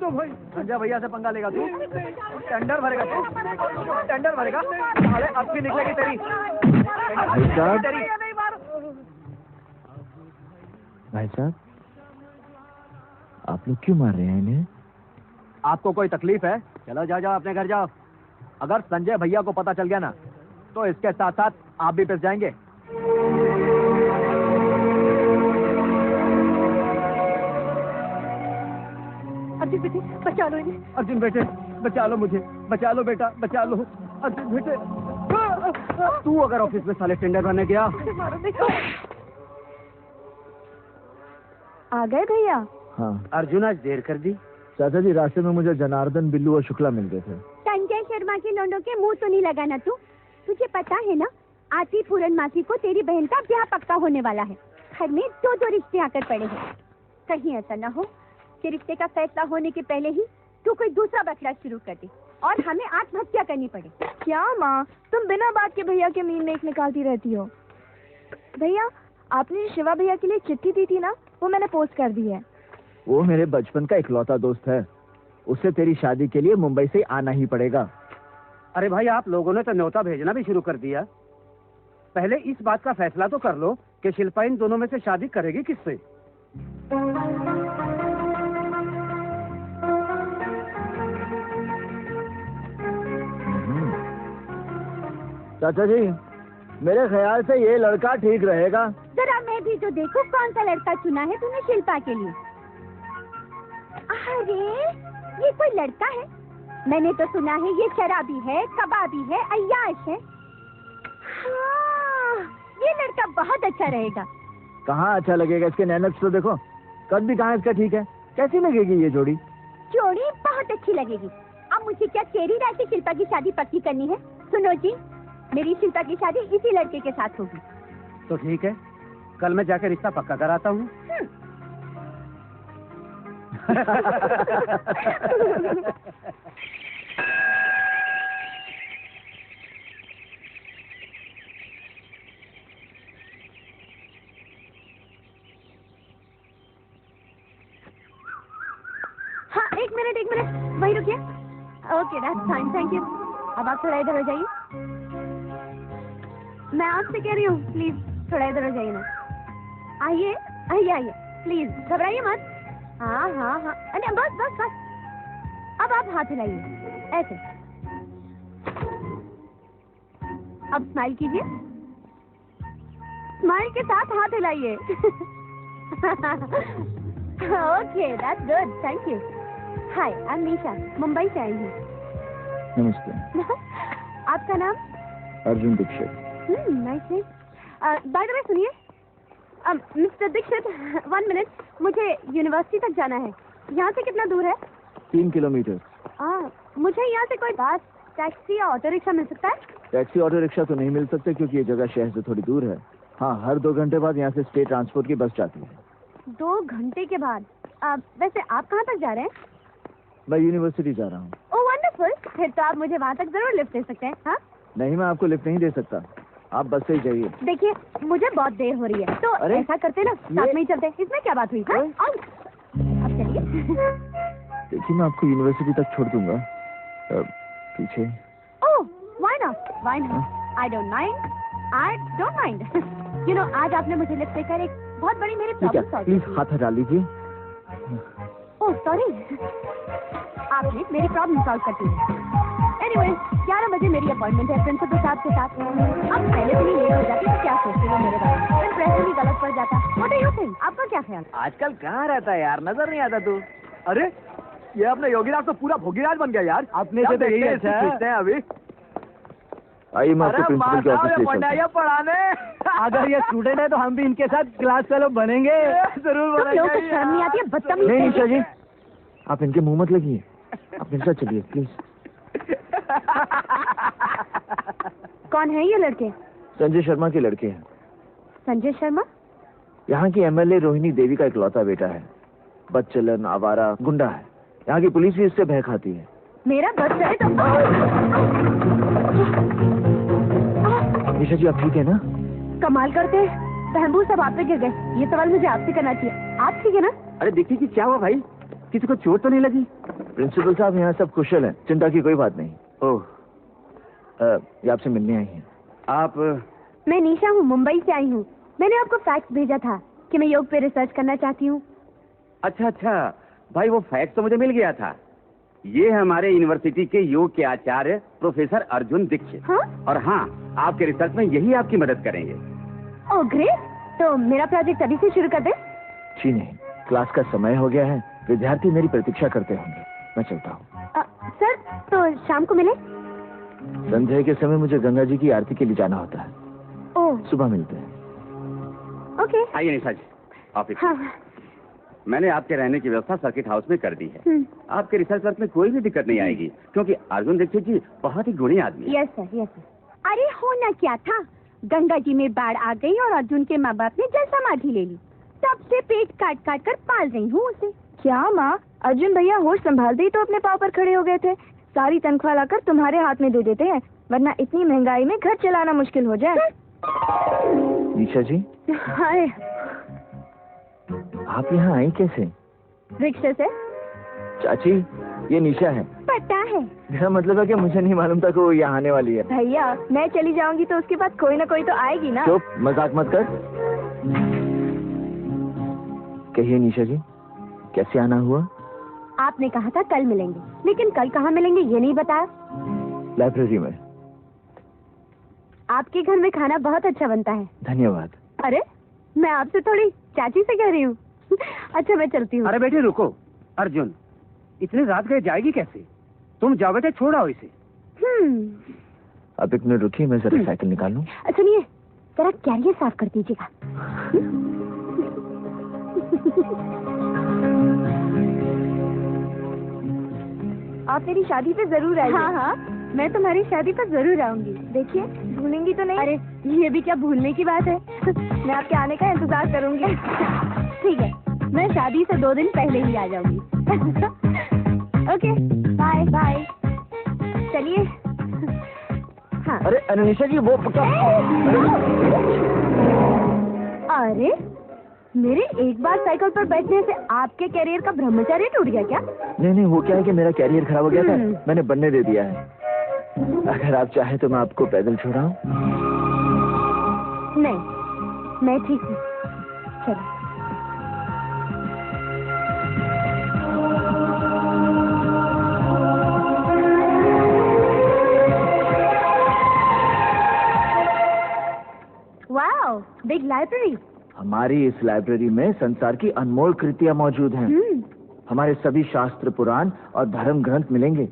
तू भाई संजय भैया से पंगा लेगा तू? टेंडर भरेगा तू? टेंडर भरेगा? साले अब भी निकलेगी तेरी। भाई साहब, आप लोग क्यों मार रहे हैं इन्हें? आपको कोई तकलीफ है? चलो जाओ जाओ अपने घर जाओ। अगर संजय भैया को पता चल गया ना तो इसके साथ साथ आप भी पिस जाएंगे। अर्जुन बेटे बचा लो इन्हें। अर्जुन बेटे बचा लो मुझे, बचा लो बेटा, बचा लो। अर्जुन बेटे तू अगर ऑफिस में साले टेंडर भरने गया। आ गए भैया? हाँ अर्जुन आज देर कर दी। चाचा जी, रास्ते में मुझे जनार्दन, बिल्लू और शुक्ला मिल गए थे। संजय शर्मा के लोंडों के मुंह तो नहीं लगाना तू। तुझे पता है ना, आती पूरनमासी को तेरी बहन का ब्याह पक्का होने वाला है। घर में दो रिश्ते आकर पड़े हैं। कहीं ऐसा न हो कि रिश्ते का फैसला होने के पहले ही तू कोई दूसरा बखला शुरू कर दे और हमें आत्महत्या करनी पड़े। क्या माँ, तुम बिना बात के भैया के मीन में एक निकालती रहती हो। भैया, आपने शिवा भैया के लिए चिट्ठी दी थी ना, वो मैंने पोस्ट कर दी है। वो मेरे बचपन का इकलौता दोस्त है। उससे तेरी शादी के लिए मुंबई से आना ही पड़ेगा। अरे भाई, आप लोगों ने तो न्योता भेजना भी शुरू कर दिया। पहले इस बात का फैसला तो कर लो कि शिल्पा इन दोनों में से शादी करेगी किससे। चाचा जी, मेरे ख्याल से ये लड़का ठीक रहेगा। जरा मैं भी तो देखूं कौन सा लड़का चुना है तूने शिल्पा के लिए। अरे ये कोई लड़का है? मैंने तो सुना है ये शराबी है, कबाबी है, अय्याश है। हाँ, ये लड़का बहुत अच्छा रहेगा। कहाँ अच्छा लगेगा? इसके नैनक्स तो देखो, कद भी कहाँ इसका ठीक है। कैसी लगेगी ये जोड़ी? जोड़ी बहुत अच्छी लगेगी। अब मुझे क्या तेरी राय से शिल्पा की शादी पक्की करनी है? सुनो जी, मेरी शिल्पा की शादी इसी लड़के के साथ होगी। तो ठीक है, कल मैं जाकर रिश्ता पक्का कराता हूँ। हाँ, एक मिनट वही रुकिए। Okay, that's fine, thank you. अब आप थोड़ा इधर हो जाइए। मैं आपसे कह रही हूँ, प्लीज थोड़ा इधर हो जाइए ना। आइए आइए आइए, प्लीज घबराइए मत। हाँ हाँ हाँ, अरे बस बस बस। अब आप हाथ हिलाइए ऐसे। अब स्माइल कीजिए। स्माइल के साथ हाथ हिलाइए। Okay, that's good, thank you. Hi, I am Nisha, Mumbai से आई हूँ। नमस्ते। आपका नाम? Arjun Dikshit. Nice name. By the way सुनिए, मिस्टर दीक्षित, 1 मिनट, मुझे यूनिवर्सिटी तक जाना है। यहाँ से कितना दूर है? 3 किलोमीटर। मुझे यहाँ से कोई बस, टैक्सी या ऑटो रिक्शा मिल सकता है? टैक्सी ऑटो रिक्शा तो नहीं मिल सकते क्योंकि ये जगह शहर से थोड़ी दूर है। हाँ, हर 2 घंटे बाद यहाँ से स्टेट ट्रांसपोर्ट की बस जाती है। 2 घंटे के बाद? वैसे आप कहाँ तक जा रहे हैं? मैं यूनिवर्सिटी जा रहा हूँ। ओह वंडरफुल, फिर तो आप मुझे वहाँ तक जरूर लिफ्ट दे सकते हैं। हाँ? नहीं, मैं आपको लिफ्ट नहीं दे सकता, आप बस से ही जाइए। देखिए, मुझे बहुत देर हो रही है, तो ऐसा करते ना, साथ में ही चलते। इसमें क्या बात हुई? हाँ? अब चलिए। देखिए, मैं आपको यूनिवर्सिटी तक छोड़ दूंगा। पीछे। Oh, why not, why not, I don't mind, I don't mind. You know, आज आपने मुझे लिफ्ट देकर एक बहुत बड़ी मेरी प्रॉब्लम सॉल्व की। प्लीज हाथ हटा लीजिए। ओह सॉरी, आपने मेरी प्रॉब्लम सॉल्व कर दी। एनीवे, 11 बजे मेरी अपॉइंटमेंट है प्रिंसिपल साहब के साथ। अब पहले से ही लेट हो जाती तो क्या सोचते हो मेरे बारे में? इम्प्रेशन भी गलत पड़ जाता। What do you think? आपका क्या ख्याल? आजकल कहाँ रहता है यार, नजर नहीं आता तू। अरे ये अपने योगीराज तो पूरा भोगीराज बन गया यार। अपने से तो यही अच्छा है अभी। आइए, मैं आपको प्रिंसिपल के ऑफिस ले चलता हूं। पढ़ाने अगर ये स्टूडेंट है तो हम भी इनके साथ क्लास फेलो बनेंगे। जरूर तुम लोगों को शर्म नहीं आती है? बदतमीज। नहीं निशा जी, आप इनके मुंह मत लगिए। आप इनके साथ चलिए प्लीज। कौन है ये लड़के? संजय शर्मा के लड़के हैं। संजय शर्मा? यहाँ की एमएलए रोहिणी देवी का इकलौता बेटा है। बदचलन, आवारा, गुंडा है। यहाँ की पुलिस भी इससे भय खाती है। मेरा बस चले तो। निशा जी, आप ठीक है ना? कमाल करते हैं, बहबू सब आप पे गिर गए। ये सवाल मुझे आपसे करना चाहिए। आप ठीक है ना? अरे देखिए कि क्या हुआ भाई? किसी को चोट तो नहीं लगी? प्रिंसिपल साहब यहाँ सब कुशल हैं, चिंता की कोई बात नहीं। ओह, ये आपसे मिलने आई हैं। आप? मैं निशा हूँ, मुंबई से आई हूँ। मैंने आपको फैक्स भेजा था कि मैं योग पे रिसर्च करना चाहती हूँ। अच्छा अच्छा भाई, वो फैक्स तो मुझे मिल गया था। ये हमारे यूनिवर्सिटी के योग के आचार्य प्रोफेसर अर्जुन दीक्षित। हाँ? और हाँ, आपके रिसर्च में यही आपकी मदद करेंगे। ओह ग्रेट, तो मेरा प्रोजेक्ट अभी से शुरू कर दे? जी नहीं, क्लास का समय हो गया है, विद्यार्थी मेरी प्रतीक्षा करते होंगे, मैं चलता हूँ। सर, तो शाम को मिले? संध्या के समय मुझे गंगा जी की आरती के लिए जाना होता है। ओह, सुबह मिलते हैं। ओके। आइए निशा जी, ऑफिस। हाँ। मैंने आपके रहने की व्यवस्था सर्किट हाउस में कर दी है। आपके रिसर्च वर्क में कोई भी दिक्कत नहीं आएगी, क्योंकि अर्जुन दीक्षित जी बहुत ही गुणी आदमी है। Yes sir, yes sir. अरे होना क्या था, गंगा जी में बाढ़ आ गई और अर्जुन के माँ बाप ने जल समाधि ले ली। तब से पेट काट काट कर पाल रही हूँ उसे। क्या माँ, अर्जुन भैया होश संभालते ही तो अपने पाँव पर खड़े हो गए थे। सारी तनख्वाह लाकर तुम्हारे हाथ में दे देते हैं, वरना इतनी महंगाई में घर चलाना मुश्किल हो जाए। निशा जी। हाय। आप यहाँ आई कैसे? रिक्शे से। चाची, ये निशा है। पता है। मेरा मतलब है कि मुझे नहीं मालूम था कि वो यहाँ आने वाली है। भैया, मैं चली जाऊंगी तो उसके बाद कोई ना कोई तो आएगी ना। चुप, मजाक मत कर। कहिए निशा जी, कैसे आना हुआ? आपने कहा था कल मिलेंगे, लेकिन कल कहाँ मिलेंगे ये नहीं बताया। लाइब्रेरी में। आपके घर में खाना बहुत अच्छा बनता है। धन्यवाद। अरे, मैं आपसे थोड़ी चाची से कह रही हूँ। अच्छा, मैं चलती हूँ। अरे बेटे रुको, अर्जुन इतनी रात गए जाएगी कैसे? तुम जाओ बेटे, छोड़ाओ इसे। अब एक मिनट रुकिए, मैं जरा साइकिल निकाल लूं। सुनिए, जरा कैरियर साफ कर दीजिएगा। आप मेरी शादी पे जरूर आइए। हाँ हाँ, मैं तुम्हारी शादी पर जरूर आऊंगी। देखिए, भूलेंगी तो नहीं? अरे, ये भी क्या भूलने की बात है। मैं आपके आने का इंतजार करूंगी। ठीक है, मैं शादी से 2 दिन पहले ही आ जाऊंगी। Okay, bye bye. चलिए। हाँ। अरे अनिशा जी, वो अरे, मेरे एक बार साइकिल पर बैठने से आपके कैरियर का ब्रह्मचर्य टूट गया क्या? नहीं, वो क्या है कि मेरा कैरियर खराब हो गया था, मैंने बनने दे दिया है। अगर आप चाहे तो मैं आपको पैदल छोड़ाऊं? नहीं, मैं ठीक हूँ। चलो। Wow, big library. हमारी इस लाइब्रेरी में संसार की अनमोल कृतियां मौजूद हैं। हमारे सभी शास्त्र, पुराण और धर्म ग्रंथ मिलेंगे।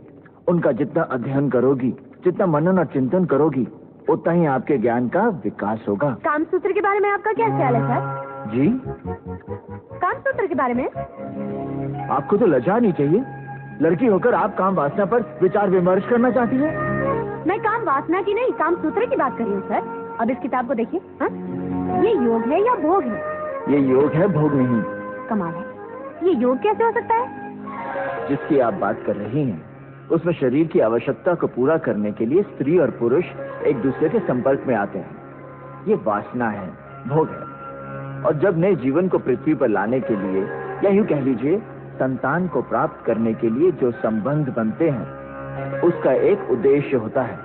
उनका जितना अध्ययन करोगी, जितना मनन और चिंतन करोगी, उतना ही आपके ज्ञान का विकास होगा। कामसूत्र के बारे में आपका क्या ख्याल है सर? जी? कामसूत्र के बारे में? आपको तो लज्जा नहीं चाहिए। लड़की होकर आप काम वासना पर विचार विमर्श करना चाहती हैं? मैं काम वासना की नहीं, कामसूत्र की बात कर रही हूँ सर। अब इस किताब को देखिए। ये योग है या भोग है? ये योग है, भोग नहीं। कमाल है, ये योग कैसे हो सकता है? जिसकी आप बात कर रही हैं, उसमें शरीर की आवश्यकता को पूरा करने के लिए स्त्री और पुरुष एक दूसरे के संपर्क में आते हैं। ये वासना है, भोग है। और जब नए जीवन को पृथ्वी पर लाने के लिए, या यूं कह लीजिए संतान को प्राप्त करने के लिए जो संबंध बनते हैं, उसका एक उद्देश्य होता है,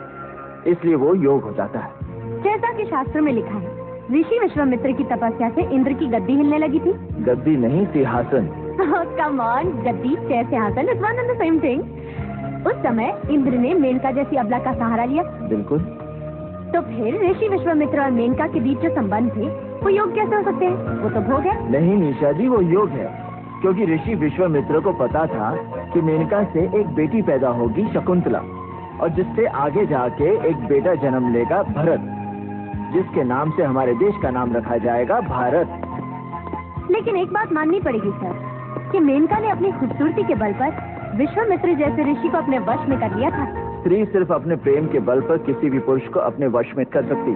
इसलिए वो योग हो जाता है। जैसा कि शास्त्र में लिखा है, ऋषि विश्वामित्र की तपस्या से इंद्र की गद्दी हिलने लगी थी। गद्दी नहीं, सिंहासन। कम ऑन, गद्दी चेयर सिंहासन is one and the same thing. उस समय इंद्र ने मेनका जैसी अबला का सहारा लिया। बिल्कुल। तो फिर ऋषि विश्वामित्र और मेनका के बीच जो संबंध थे, वो योग कैसे हो सकते हैं? वो तो भोग है। नहीं निशा जी, वो योग है, क्योंकि ऋषि विश्वामित्र को पता था कि मेनका से एक बेटी पैदा होगी, शकुंतला, और जिससे आगे जाके एक बेटा जन्म लेगा, भरत, जिसके नाम से हमारे देश का नाम रखा जाएगा, भारत। लेकिन एक बात माननी पड़ेगी सर, कि मेनका ने अपनी खूबसूरती के बल पर विश्वामित्र जैसे ऋषि को अपने वश में कर लिया था। स्त्री सिर्फ अपने प्रेम के बल पर किसी भी पुरुष को अपने वश में कर सकती,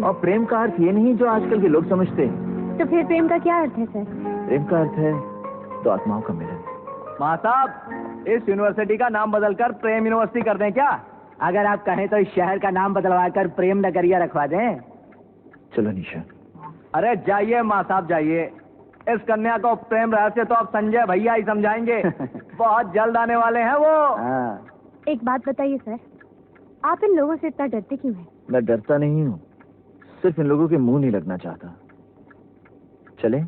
और प्रेम का अर्थ ये नहीं जो आजकल के लोग समझते हैं। तो फिर प्रेम का क्या अर्थ है सर? प्रेम का अर्थ है तो आत्माओं का मिलन। माँ साहब, इस यूनिवर्सिटी का नाम बदलकर प्रेम यूनिवर्सिटी कर दें क्या? अगर आप कहें तो इस शहर का नाम बदलवा कर प्रेम नगरिया रखवा दें। चलो निशा। अरे जाइए माँ साहब, जाइए। इस कन्या को प्रेम रहस्य तो अब संजय भैया ही समझाएंगे। बहुत जल्द आने वाले हैं वो। एक बात बताइए सर, आप इन लोगों से इतना डरते क्यों हैं? मैं डरता नहीं हूँ, सिर्फ इन लोगों के मुंह नहीं लगना चाहता। चले?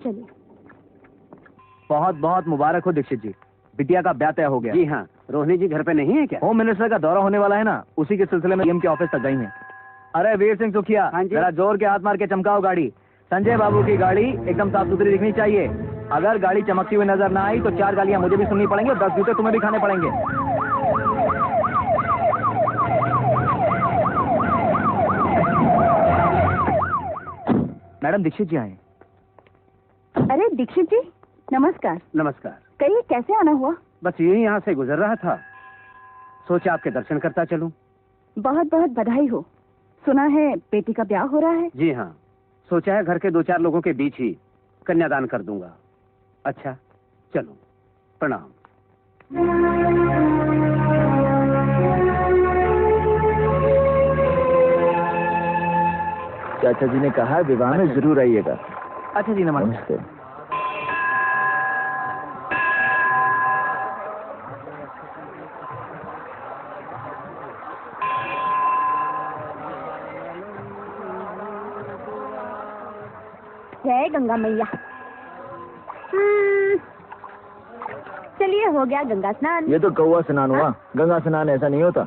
चलिए। बहुत बहुत मुबारक हो दीक्षित जी, बिटिया का ब्याह तय हो गया। जी हाँ, रोहिणी जी घर पे नहीं है क्या? होम मिनिस्टर का दौरा होने वाला है ना, उसी के सिलसिले में सीएम के ऑफिस तक गई हैं। अरे वीर सिंह सुखिया, हाँ जी। जरा जोर के हाथ मार के चमकाओ गाड़ी। संजय बाबू की गाड़ी एकदम साफ सुथरी दिखनी चाहिए। अगर गाड़ी चमकती हुई नजर ना आई तो 4 गालियां मुझे भी सुननी पड़ेंगी और 10 जूते तुम्हें भी खाने पड़ेंगे। मैडम दीक्षित जी आए। अरे दीक्षित जी, नमस्कार। नमस्कार। कहिए कैसे आना हुआ? बस यही यहाँ से गुजर रहा था, सोचा आपके दर्शन करता चलूं। बहुत बहुत बधाई हो। सुना है बेटी का ब्याह हो रहा है? जी हाँ, सोचा है घर के 2-4 लोगों के बीच ही कन्यादान कर दूंगा। अच्छा चलो, प्रणाम। चाचा जी ने कहा विवाह में जरूर आइएगा। अच्छा जी, नमस्ते। जय गंगा मैया। चलिए, हो गया गंगा स्नान। ये तो कौवा स्नान हुआ, गंगा स्नान ऐसा नहीं होता।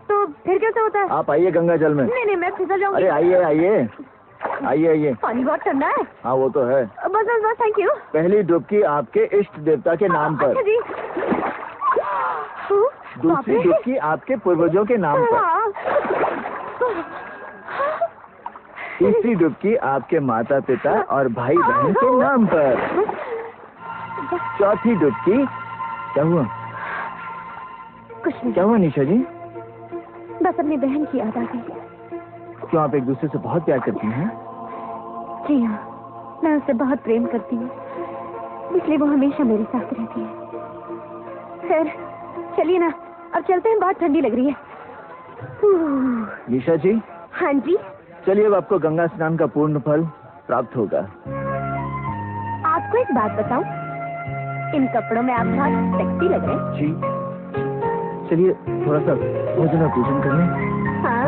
तो फिर कैसे होता है? आप आइए गंगा जल में। नहीं नहीं, मैं फिसल जाऊंगी। अरे आइए आइए आइए आइए। पानी बहुत ठंडा है। हाँ वो तो है। बस बस बस, थैंक यू। पहली डुबकी आपके इष्ट देवता के नाम पर। अच्छा जी। दूसरी डुबकी आपके पूर्वजों के नाम पर। तीसरी डुबकी आपके माता पिता और भाई बहन के नाम पर। चौथी डुबकी। क्या हुआ? कुछ नहीं। क्या हुआ निशा जी? बस अपनी बहन की याद आ गई। क्यों, आप एक दूसरे से बहुत प्यार करती हैं? जी हाँ, मैं उससे बहुत प्रेम करती हूँ, इसलिए वो हमेशा मेरे साथ रहती है। खैर चलिए ना, अब चलते हैं, बहुत ठंडी लग रही है। निशा जी। हाँ जी। चलिए, अब आपको गंगा स्नान का पूर्ण फल प्राप्त होगा। आपको एक बात बताऊं, इन कपड़ों में आप बहुत सेक्सी लग रहे हैं। जी। चलिए थोड़ा सा भोजन और पूजन कर लें। हाँ।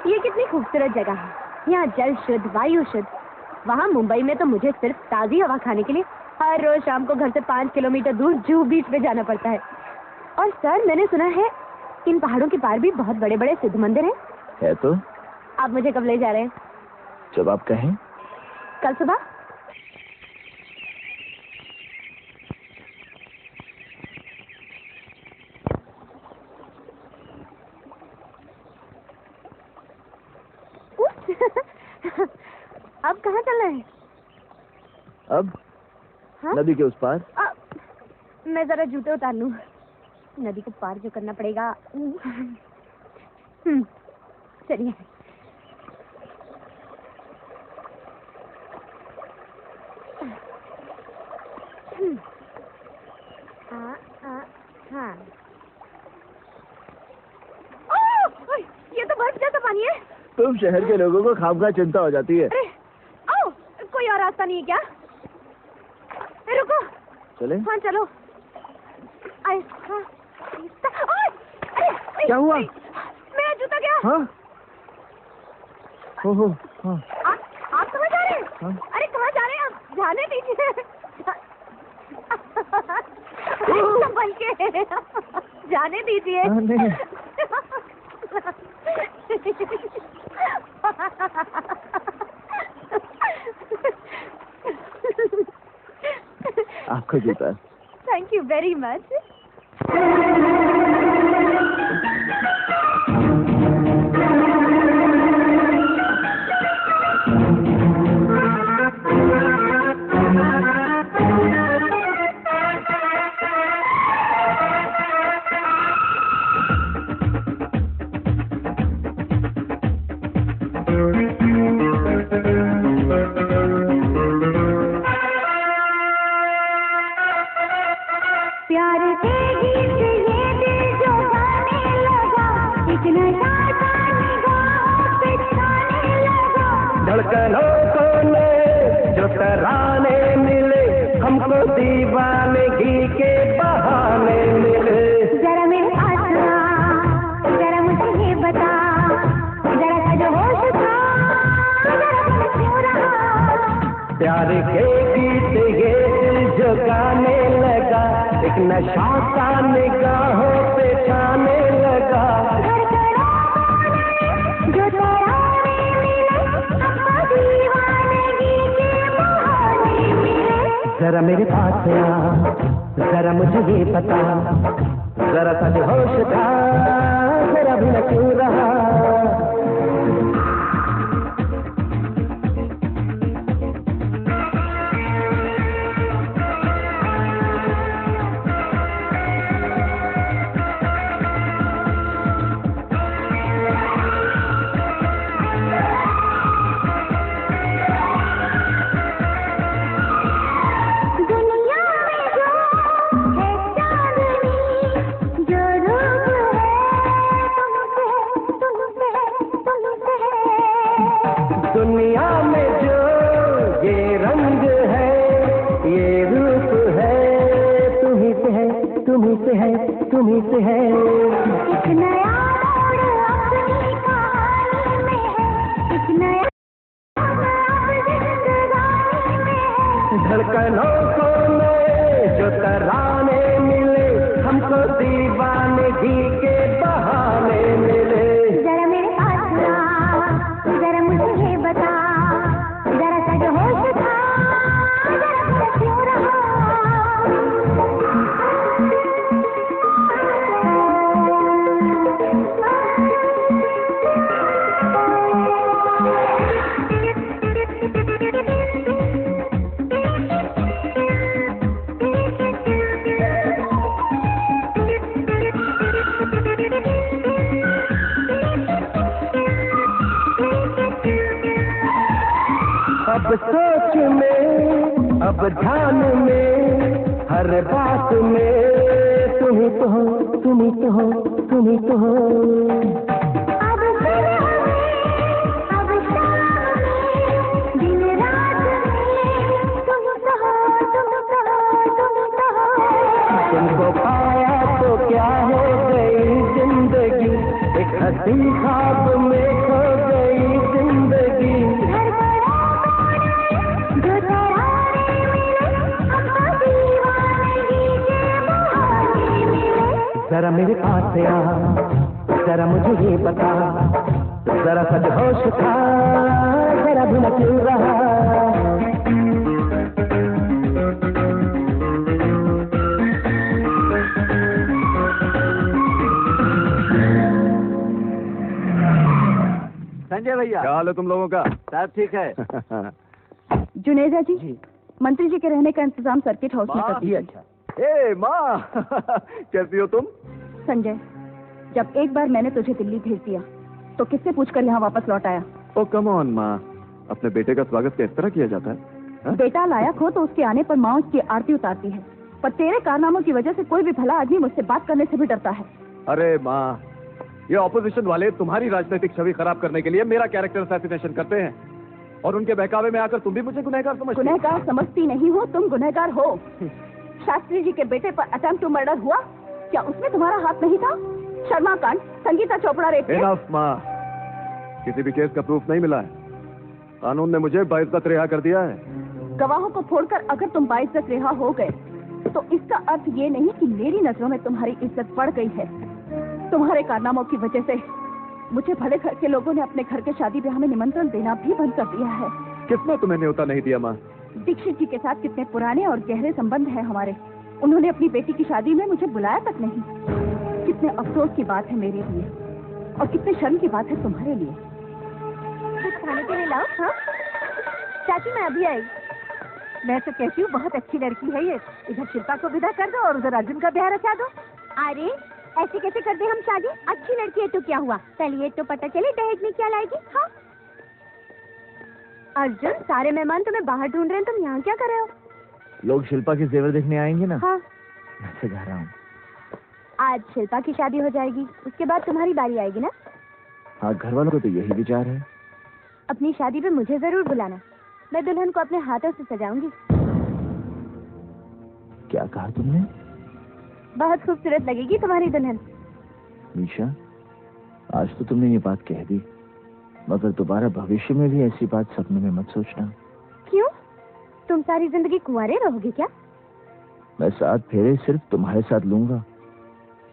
ये कितनी खूबसूरत जगह है। यहाँ जल शुद्ध, वायु शुद्ध। वहाँ मुंबई में तो मुझे सिर्फ ताजी हवा खाने के लिए हर रोज शाम को घर से 5 किलोमीटर दूर जुहू बीच पे जाना पड़ता है। और सर, मैंने सुना है इन पहाड़ों के पार भी बहुत बड़े बड़े सिद्ध मंदिर हैं। है तो। आप मुझे कब ले जा रहे हैं? जब आप कहें। कल सुबह? अब कहाँ चलना है? अब हाँ? नदी के उस पार। मैं जरा जूते उतार लूं, नदी को पार जो करना पड़ेगा। चलिए। हाँ। ये तो बर्फ जैसा पानी है। तुम शहर के लोगों को खामखा चिंता हो जाती है। अरे कोई और रास्ता नहीं है क्या? रुको। चले? हाँ चलो। हाँ। क्या हुआ? मेरा जूता क्या? हाँ? हो हाँ। आप कहाँ जा रहे हैं? हाँ? अरे कहाँ जा रहे हैं आप? जाने दीजिए। संभल के जाने दीजिए। हाँ, नहीं। आपका जूता। Thank you very much. प्यार के गीत ये दिल जो गाने लगा, इतना ज्यादा निगाहों पे दीवानगी के बहाने मिले। जरा मेरे पास आ, जरा मुझे ये बता, जरा सा जो होश था, जरा मैं क्यों रहा। प्यार के गीत ये दिल जो गाने लगा, एक नशा सा निगाहों पे छाने लगा। जो तराने मिले, अपना दीवानगी के बहाने मिले। जरा मेरे पास आ, जरा मुझे ये बता, जरा सा जो होश था, जरा भी न क्यों रहा। दुनिया में जो ये रंग है, ये रूप है, तुम्ही से है, तुम्ही से है, तुम्ही से है। एक नया मोड़ अपनी कहानी में है, एक नया जिंदगानी में है। धड़कनों को नए जो तराने मिले, हमको दीवानगी के बहाने मिले। जरा मेरे पास आ, जरा मुझे ये बता, जरा सा जो होश था, जरा मैं क्यों रहा। अब सोच में, अब ध्यान में, हर बात में तुम ही तो हो, तुम ही तो हो, तुम ही तो हो। अब सुबह में, अब शाम में, दिन रात में, तुम तो हो, तुम तो हो, तुम तो हो। तुमको पाया तो क्या हो गई जिंदगी, एक हंसी ख्वाब में खो गई जिंदगी। जो तराने मिले, अपना दीवानगी के बहाने मिले। जरा मेरे पास आ, जरा मुझे ये बता, जरा सच होश था, जरा भी न क्यों रहा। संजय भैया, क्या हाल है तुम लोगों का? सब ठीक है। जुनेजा जी, मंत्री जी के रहने का इंतजाम सर्किट हाउस में कर दीजिए। अच्छा। ए माँ कैसी हो तुम? संजय, जब एक बार मैंने तुझे दिल्ली भेज दिया तो किससे पूछकर यहाँ वापस लौट आया? ओ कम ऑन माँ, अपने बेटे का स्वागत किस तरह किया जाता है हा? बेटा लायक हो तो उसके आने पर माँ उसकी आरती उतारती है, पर तेरे कारनामों की वजह से कोई भी भला आदमी मुझसे बात करने से भी डरता है। अरे माँ, ये ऑपोजिशन वाले तुम्हारी राजनीतिक छवि खराब करने के लिए मेरा कैरेक्टर असैसिनेशन करते हैं, और उनके बहकावे में आकर तुम भी मुझे गुनहगार समझती हो। गुनहगार समझती नहीं हो, तुम गुनहगार हो। शास्त्री जी के बेटे पर अटेम्प्ट टू मर्डर हुआ, क्या उसमें तुम्हारा हाथ नहीं था? शर्मा कांड, Sangeeta Chopra rape case. Enough माँ, किसी भी केस का प्रूफ नहीं मिला है। कानून ने मुझे बाइज्जत रिहा कर दिया है। गवाहों को फोड़कर अगर तुम बाइज्जत रिहा हो गए तो इसका अर्थ ये नहीं कि मेरी नजरों में तुम्हारी इज्जत बढ़ गई है। तुम्हारे कारनामों की वजह से मुझे भले घर के लोगों ने अपने घर के शादी ब्याह में निमंत्रण देना भी बंद कर दिया है। किसने तुम्हें न्योता नहीं दिया माँ? दीक्षित जी के साथ कितने पुराने और गहरे संबंध हैं हमारे, उन्होंने अपनी बेटी की शादी में मुझे बुलाया तक नहीं। कितने अफसोस की बात है मेरे लिए, और कितने शर्म की बात है तुम्हारे लिए। कुछ खाने के लिए लाओ। हाँ चाची, मैं अभी आई। मैं तो कहती हूँ बहुत अच्छी लड़की है ये, इधर शिल्पा को विदा कर दो और उधर अर्जुन का ब्याह रचा दो। अरे ऐसे कैसे कर दे हम शादी? अच्छी लड़की है तो क्या हुआ, पहले ये तो पता चले दहेज में क्या लाएगी। हाँ अर्जुन, सारे मेहमान तुम्हें बाहर ढूंढ रहे हैं, तुम यहाँ क्या कर रहे हो? लोग शिल्पा के जेवर देखने आएंगे ना। हाँ मैं से जा रहा हूँ। आज शिल्पा की शादी हो जाएगी, उसके बाद तुम्हारी बारी आएगी ना। हाँ, घर वालों को तो यही विचार है। अपनी शादी पे मुझे जरूर बुलाना, मैं दुल्हन को अपने हाथों से सजाऊंगी। क्या कहा तुमने? बहुत खूबसूरत लगेगी तुम्हारी दुल्हन। निशा, आज तो तुमने ये बात कह दी, मगर दोबारा भविष्य में भी ऐसी बात सपने में मत सोचना। क्यों? तुम सारी जिंदगी कुंवारे रहोगे क्या? मैं 7 फेरे सिर्फ तुम्हारे साथ लूंगा।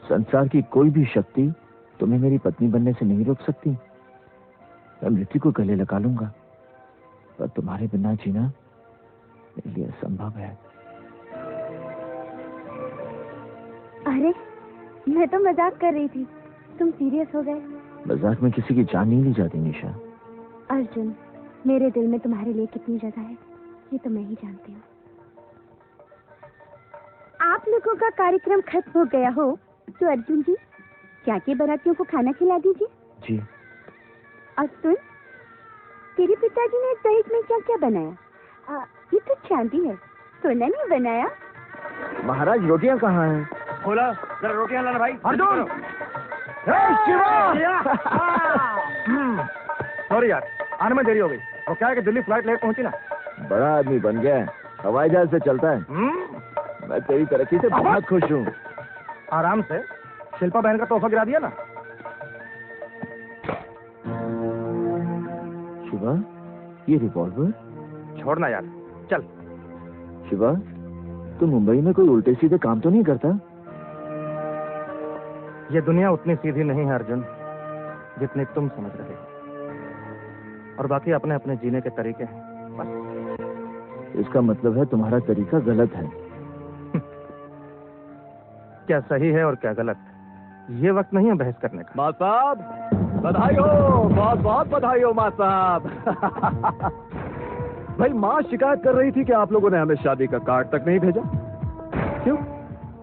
संसार की कोई भी शक्ति तुम्हें मेरी पत्नी बनने से नहीं रोक सकती। मैं मृत्यु को गले लगा लूंगा, पर तुम्हारे बिना जीना मेरे लिए असंभव है। अरे, मैं तो मजाक कर रही थी, तुम सीरियस हो गए। मजाक में किसी की जान नहीं ली जाती निशा। अर्जुन, मेरे दिल में तुम्हारे लिए कितनी जगह है ये तो मैं ही जानती हूँ। आप लोगों का कार्यक्रम खत्म हो गया हो तो अर्जुन जी, क्या के बारातियों को खाना खिला दीजिए। जी। और सुन, तेरे पिताजी ने दहेज में क्या क्या बनाया? ये तो चांदी है, सोना नहीं बनाया। महाराज, रोटियां कहाँ हैं? बोला जरा रोटियां लाना भाई। अर्जुन! सॉरी यार, आने में देरी हो गई। वो क्या है कि दिल्ली फ्लाइट लेट पहुंची ना। बड़ा आदमी बन गया है, हवाई जहाज से चलता है। मैं तेरी तरक्की से बहुत खुश हूँ। आराम से, शिल्पा बहन का तोहफा गिरा दिया ना। शिवा, ये रिवॉल्वर? छोड़ना यार, चल। शिवा, तू मुंबई में कोई उल्टे सीधे काम तो नहीं करता? ये दुनिया उतनी सीधी नहीं है अर्जुन, जितनी तुम समझ रहे हो। और बाकी अपने अपने जीने के तरीके हैं बस। इसका मतलब है तुम्हारा तरीका गलत है। क्या सही है और क्या गलत, ये वक्त नहीं है बहस करने का। माँ साहब, बधाई हो, बहुत बहुत बधाई हो माँ साहब। भाई, माँ शिकायत कर रही थी कि आप लोगों ने हमें शादी का कार्ड तक नहीं भेजा। क्यों,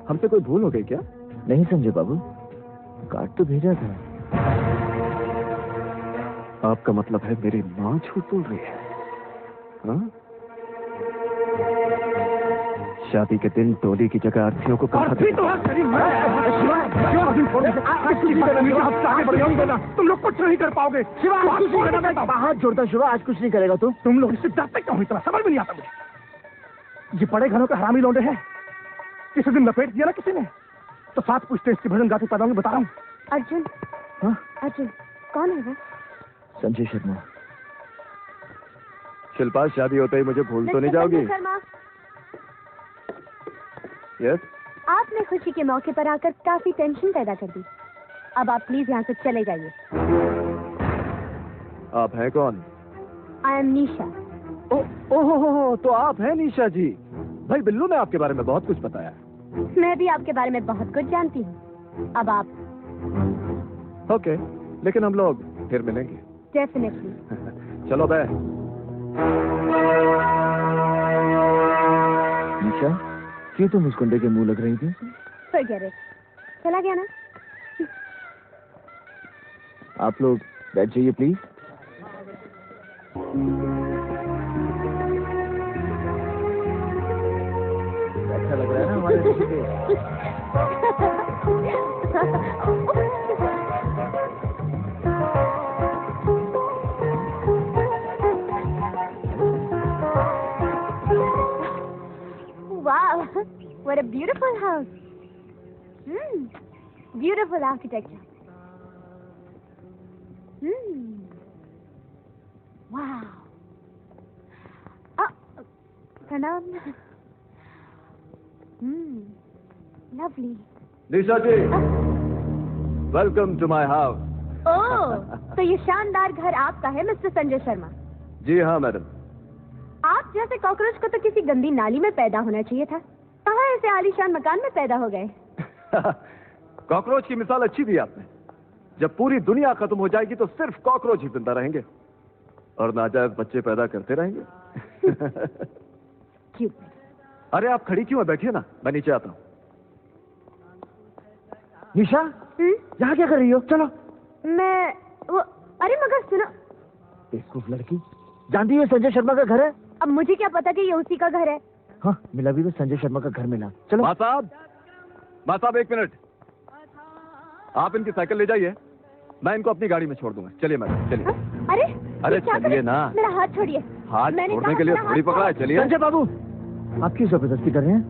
हमसे कोई भूल हो गई क्या? नहीं संजय बाबू, कार्ड तो भेजा था। आपका मतलब है मेरी माँ झूठ बोल रही है? हाँ? शादी के दिन टोली की जगह अर्थियों को कहा तुम लोग कुछ नहीं कर पाओगे। शिवा, हाथ जोड़ता शिवा, आज कुछ नहीं करेगा तू। तुम लोग इससे डरते क्यों? इतना समझ में नहीं आता मुझे। ये बड़े घरों के हरामी लौंडे हैं। किसी दिन लपेट दिया ना किसी ने तो 7 पुश्ते इसकी भजन गाती पैदा होंगे, बता रहा हूँ। अर्जुन, अर्जुन कौन है वो? संजय शर्मा। शिल्पा, शादी होते ही मुझे भूल तो नहीं जाओगी? यस। आपने खुशी के मौके पर आकर काफी टेंशन पैदा कर दी। अब आप प्लीज यहाँ से चले जाइए। आप हैं कौन? आई एम निशा। ओहो, तो आप हैं निशा जी। भाई बिल्लू ने आपके बारे में बहुत कुछ बताया। मैं भी आपके बारे में बहुत कुछ जानती हूँ। अब आप ओके, लेकिन हम लोग फिर मिलेंगे। डेफिनेटली। चलो बे। निशा, क्यों तुम उस गुंडे के मुंह लग रही थी? Forget it. चला गया ना? आप लोग बैठ जाइए प्लीज। अच्छा लग रहा है ना हमारे Rishikesh? Wow, what a beautiful house. Beautiful architecture. Wow. Pranam. Lovely. Nisha ji, welcome to my house. Oh, तो ये शानदार घर आपका है मिस्टर संजय शर्मा? जी हाँ मैडम। आप जैसे कॉकरोच को तो किसी गंदी नाली में पैदा होना चाहिए था। कहाँ ऐसे आलीशान मकान में पैदा हो गए? कॉकरोच की मिसाल अच्छी दी आपने। जब पूरी दुनिया खत्म हो जाएगी तो सिर्फ कॉकरोच ही जिंदा रहेंगे और नाजायज बच्चे पैदा करते रहेंगे। क्यों? अरे आप खड़ी क्यों है? बैठिए ना, मैं नीचे आता हूँ। निशा, यहाँ क्या कर रही हो? चलो। मैं वो, अरे मगर सुनो। बेवकूफ लड़की, जानती है संजय शर्मा का घर है? अब मुझे क्या पता कि ये उसी का घर है। हाँ, मिला भी तो संजय शर्मा का घर मिला। चलो। माँ साहब 1 मिनट। आप इनकी साइकिल ले जाइए, मैं इनको अपनी गाड़ी में छोड़ दूंगा। चलिए मैडम, चलिए। अरे चलिए ना। मेरा हाथ छोड़िए। हाथ छोड़ने के लिए थोड़ी पकड़ा है। चलिए। संजय बाबू, आप क्यों जबरदस्ती कर रहे हैं?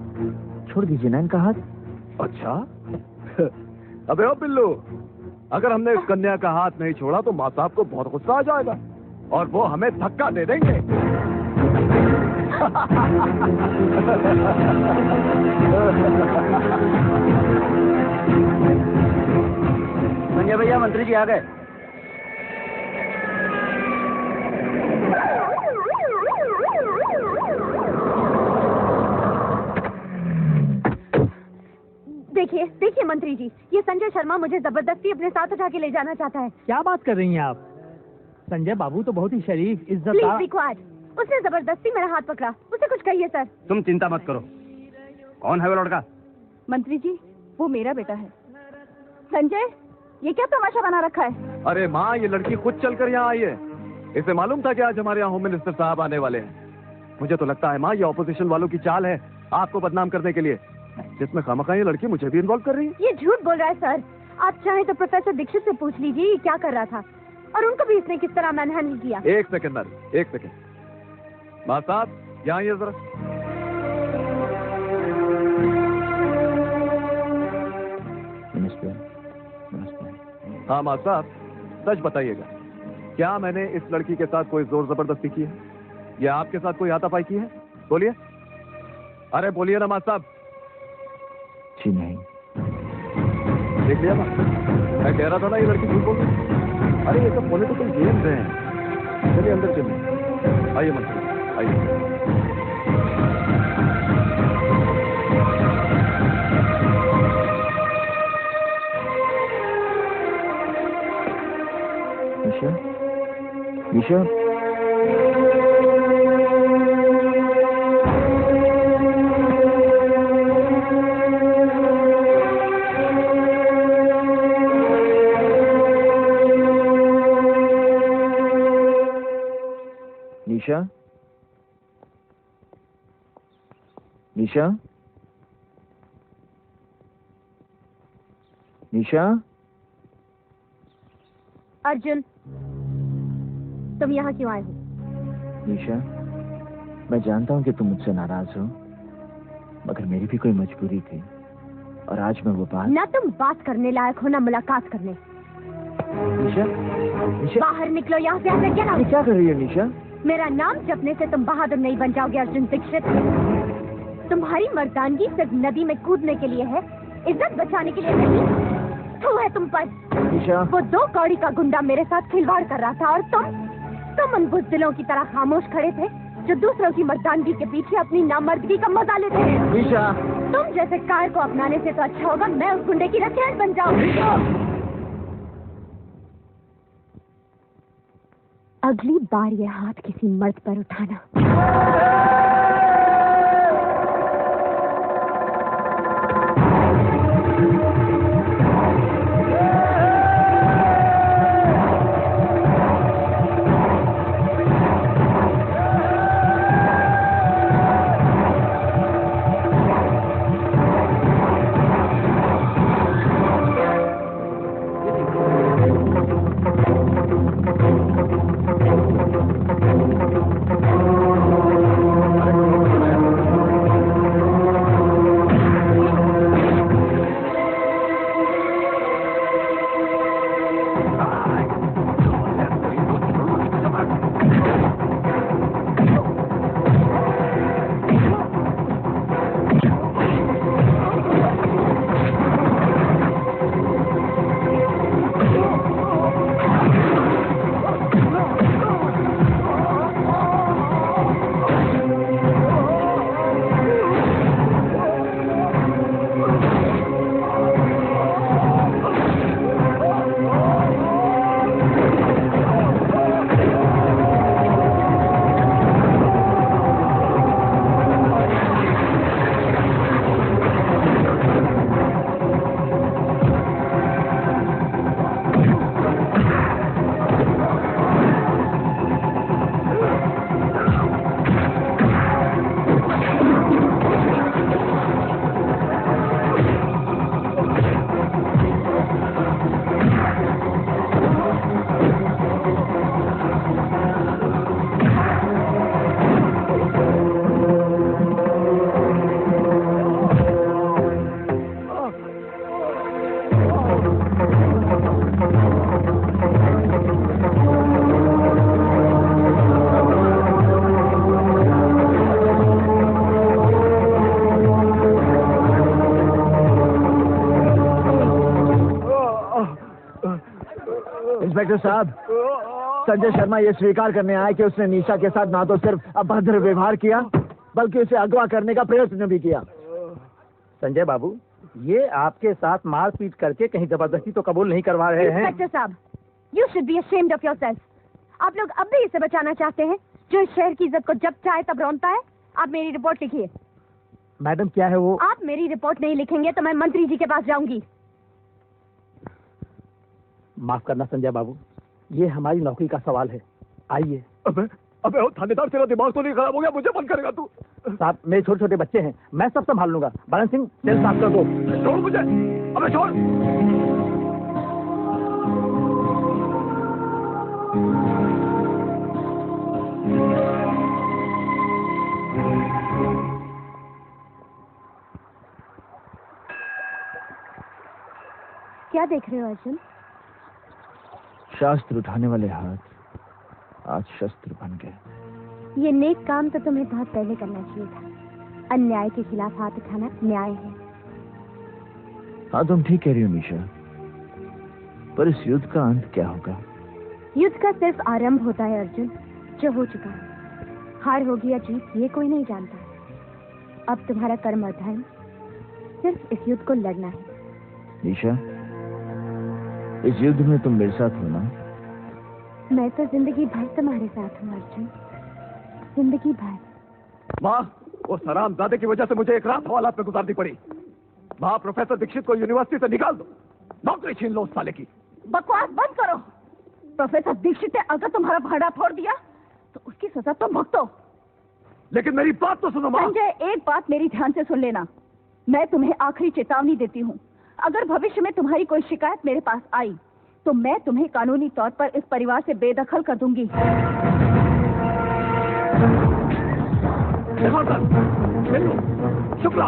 छोड़ दीजिए ना इनका हाथ। अच्छा अबे ओ बिल्लू, अगर हमने इस कन्या का हाथ नहीं छोड़ा तो माँ साहब को बहुत गुस्सा आ जाएगा और वो हमें धक्का दे देंगे। संजय भैया, मंत्री जी आ गए। देखिए देखिए मंत्री जी, ये संजय शर्मा मुझे जबरदस्ती अपने साथ उठा के ले जाना चाहता है। क्या बात कर रही हैं आप? संजय बाबू तो बहुत ही शरीफ, प्लीज इज्जतदार। Be quiet. उसने जबरदस्ती मेरा हाथ पकड़ा, उसे कुछ कहिए सर। तुम चिंता मत करो। कौन है वो लड़का? मंत्री जी, वो मेरा बेटा है। संजय, ये क्या तमाशा बना रखा है? अरे माँ, ये लड़की खुद चलकर यहाँ आई है। इसे मालूम था कि आज हमारे यहाँ होम मिनिस्टर साहब आने वाले हैं। मुझे तो लगता है माँ, ये ऑपोजिशन वालों की चाल है आपको बदनाम करने के लिए, जिसमें खामखा ये लड़की मुझे भी इन्वॉल्व कर रही है। ये झूठ बोल रहा है सर। आप चाहें तो प्रोफेसर दीक्षित से पूछ लीजिए ये क्या कर रहा था और उनको भी इसने किस तरह मैनहैंडल किया। एक सेकंड मैडम, एक सेकंड। माँ साहब यहाँ आइए जरा। नमस्ते। हाँ माँ साहब, सच बताइएगा, क्या मैंने इस लड़की के साथ कोई जोर जबरदस्ती की है या आपके साथ कोई हाथापाई की है? बोलिए, अरे बोलिए ना माँ साहब। जी नहीं। देख लिया माँ, मैं कह रहा था ना ये लड़की झूठ बोल रही है। अरे ये सब पॉलिटिकल गेम्स हैं। चलिए अंदर चलिए। आइए मंत्री, आइए। निशा, निशा, निशा, निशा, निशा। अर्जुन, तुम यहाँ क्यों आए हो? निशा, मैं जानता हूँ कि तुम मुझसे नाराज हो, मगर मेरी भी कोई मजबूरी थी और आज मैं वो बात। ना तुम बात करने लायक हो ना मुलाकात करने। निशा, निशा, बाहर निकलो यहाँ से। क्या ये क्या कर रही है निशा? मेरा नाम जपने से तुम बहादुर नहीं बन जाओगे अर्जुन दीक्षित। तुम्हारी मर्दानगी सिर्फ नदी में कूदने के लिए है, इज्जत बचाने के लिए नहीं। तू है तुम पर। निशा, वो 2 कौड़ी का गुंडा मेरे साथ खिलवाड़ कर रहा था और तुम उन बुज़दिलों की तरह खामोश खड़े थे जो दूसरों की मर्दानगी के पीछे अपनी नामर्दगी का मजा लेते हैं। निशा, तुम जैसे कार को अपनाने से तो अच्छा होगा मैं उस गुंडे की रखेल बन जाऊं। अगली बार ये हाथ किसी मर्द पर उठाना। इंस्पेक्टर साहब, संजय शर्मा ये स्वीकार करने आया कि उसने निशा के साथ ना तो सिर्फ अभद्र व्यवहार किया बल्कि उसे अगवा करने का प्रयत्न भी किया। संजय बाबू, ये आपके साथ मारपीट करके कहीं जबरदस्ती तो कबूल नहीं करवा रहे हैं। इंस्पेक्टर साहब, you should be ashamed of yourself. आप लोग अब भी इसे बचाना चाहते हैं जो इस शहर की इज्जत को जब चाहे तब रौंदता है। आप मेरी रिपोर्ट लिखिए। मैडम क्या है वो? आप मेरी रिपोर्ट नहीं लिखेंगे तो मैं मंत्री जी के पास जाऊंगी। माफ करना संजय बाबू, ये हमारी नौकरी का सवाल है। आइए। अबे थानेदार, तेरा दिमाग तो नहीं खराब हो गया? मुझे बंद करेगा तू? साहब, मेरे छोटे छोटे बच्चे हैं, मैं सब संभाल लूंगा। बरन सिंह, सेल साफ कर दो। छोड़ मुझे, अबे छोड़। क्या देख रहे हो अर्जुन? शास्त्र उठाने वाले हाथ आज शस्त्र बन गए। ये नेक काम तो तुम्हें बहुत पहले करना चाहिए था। अन्याय के खिलाफ हाथ उठाना न्याय है। हाँ, तुम ठीक कह रही हो निशा, पर इस युद्ध का अंत क्या होगा? युद्ध का सिर्फ आरंभ होता है अर्जुन, जो हो चुका है। हार होगी या जीत ये कोई नहीं जानता। अब तुम्हारा कर्म और धर्म सिर्फ इस युद्ध को लड़ना है। निशा, इस युद्ध में तुम मेरे साथ हो ना? मैं तो जिंदगी भर तुम्हारे साथ हूँ अर्जुन, जिंदगी भर। माँ, वो हरामजादे की वजह से मुझे एक रात हवालात में गुजारनी पड़ी। माँ, प्रोफेसर दीक्षित को यूनिवर्सिटी से निकाल दो, नौकरी छीन लो उस साले की। बकवास बंद करो। प्रोफेसर दीक्षित ने अगर तुम्हारा भाड़ा फोड़ दिया तो उसकी सजा तुम भुगतो। लेकिन मेरी बात तो सुनो माँ। संजय, एक बात मेरी ध्यान से सुन लेना। मैं तुम्हें आखिरी चेतावनी देती हूँ। अगर भविष्य में तुम्हारी कोई शिकायत मेरे पास आई तो मैं तुम्हें कानूनी तौर पर इस परिवार से बेदखल कर दूंगी। शुक्ला,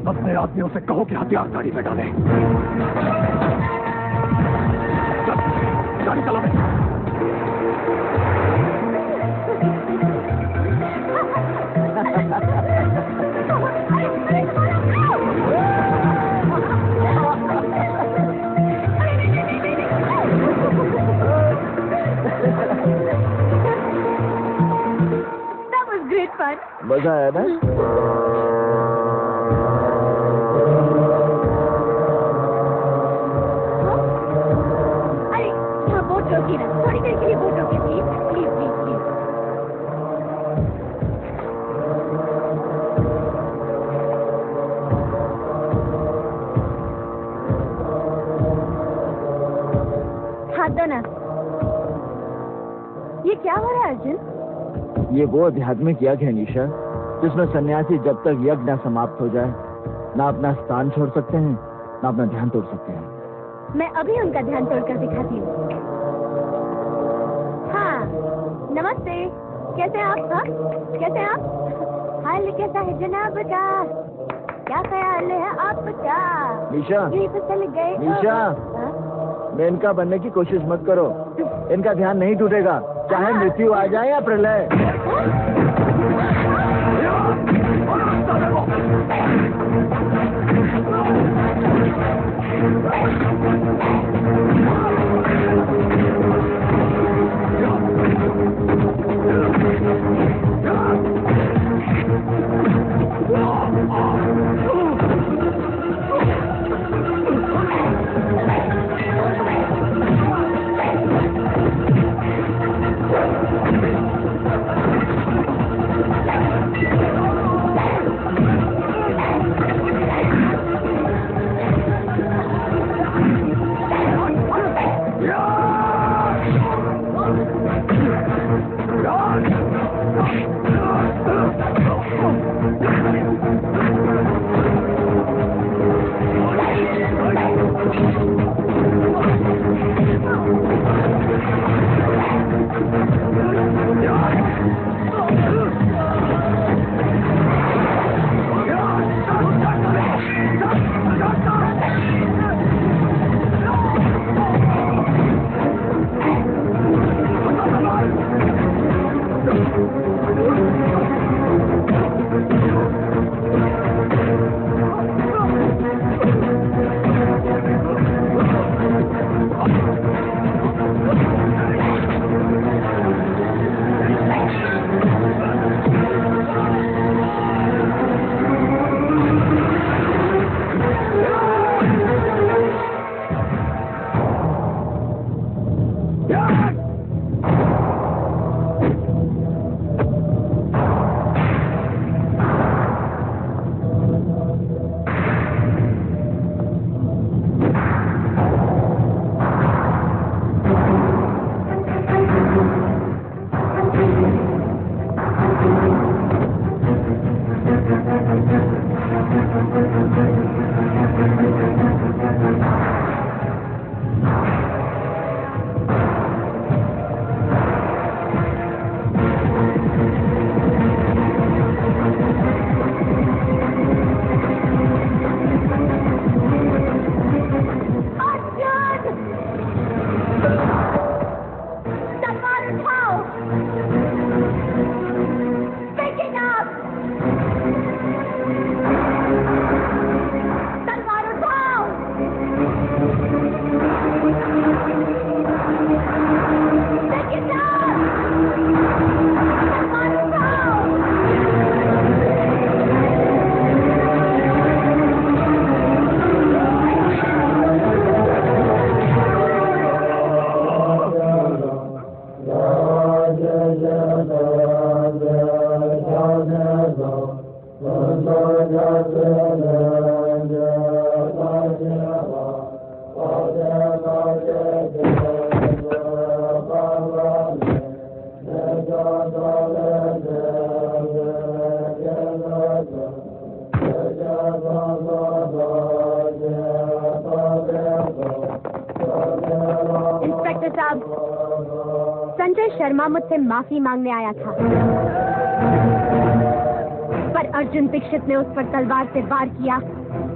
अपने आदमियों से कहो कि हथियार गाड़ी में डालें। गाड़ी चला दे। मजा आया ना? अरे हाँ, बोट रोकी ना, थोड़ी देर के लिए बोट रोकी प्लीज प्लीज प्लीज प्लीज। हाथ दो ना। ये क्या हो रहा है अर्जुन? ये वो आध्यात्मिक यज्ञ है निशा, जिसमें सन्यासी जब तक यज्ञ न समाप्त हो जाए ना अपना स्थान छोड़ सकते हैं ना अपना ध्यान तोड़ सकते हैं। मैं अभी उनका ध्यान तोड़कर दिखाती हूँ। हाँ, नमस्ते। कैसे हैं आप? हाँ, कैसे हैं आप? हाल कैसा है जनाब का? क्या ख्याल है आपका? निशा, यही तो चल गए। निशा, मैं इनका बनने की कोशिश मत करो। इनका ध्यान नहीं टूटेगा, चाहे मृत्यु आ जाए या प्रलय। साहब, संजय शर्मा मुझसे माफी मांगने आया था, पर अर्जुन दीक्षित ने उस पर तलवार से वार किया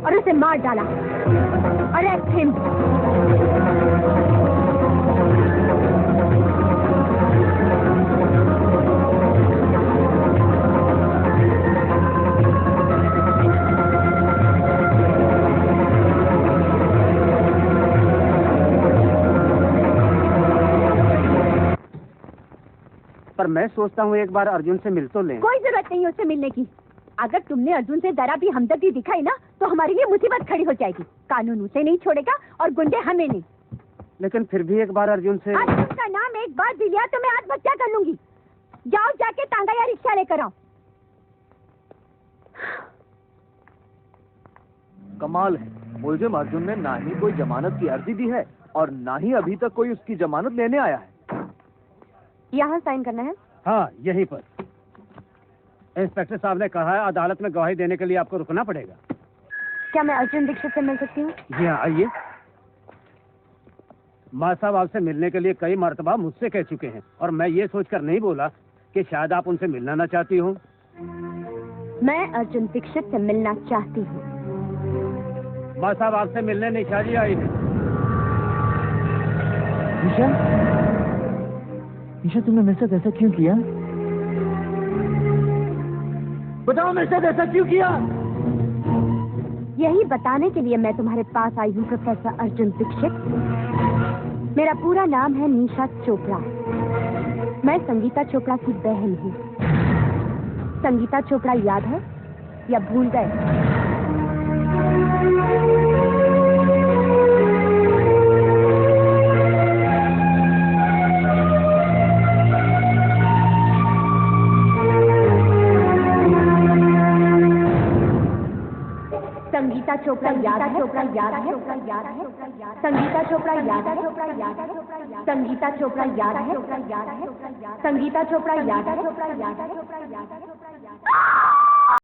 और उसे मार डाला। Arrest him. पर मैं सोचता हूँ एक बार अर्जुन से मिल तो लें। कोई जरूरत नहीं उससे मिलने की। अगर तुमने अर्जुन से जरा भी हमदर्दी दिखाई ना तो हमारे लिए मुसीबत खड़ी हो जाएगी। कानून उसे नहीं छोड़ेगा और गुंडे हमें नहीं। लेकिन फिर भी एक बार अर्जुन से। अर्जुन का नाम एक बार भी लिया तो मैं आत्महत्या कर लूंगी। जाओ जाके तांगा या रिक्शा लेकर आओ। कमाल है, मुलजिम अर्जुन ने ना ही कोई जमानत की अर्जी दी है और ना ही अभी तक कोई उसकी जमानत लेने आया है। यहाँ साइन करना है? हाँ, यहीं पर। इंस्पेक्टर साहब ने कहा है अदालत में गवाही देने के लिए आपको रुकना पड़ेगा। क्या मैं अर्जुन दीक्षित से मिल सकती हूँ? जी हाँ, आइए। माँ साहब आपसे मिलने के लिए कई मर्तबा मुझसे कह चुके हैं और मैं ये सोचकर नहीं बोला कि शायद आप उनसे मिलना ना चाहती हूँ। मैं अर्जुन दीक्षित से मिलना चाहती हूँ। माँ साहब आपसे मिलने निशा जी आई है। ईशा, तुमने मेरे साथ ऐसा क्यों किया? बताओ, मेरे साथ ऐसा क्यों किया? यही बताने के लिए मैं तुम्हारे पास आई हूँ प्रोफेसर अर्जुन दीक्षित। मेरा पूरा नाम है निशा चोपड़ा। मैं संगीता चोपड़ा की बहन हूँ। संगीता चोपड़ा याद है या भूल गए? संगीता चोपड़ा याद है? संगीता चोपड़ा याद है? संगीता चोपड़ा याद है? संगीता चोपड़ा याद है?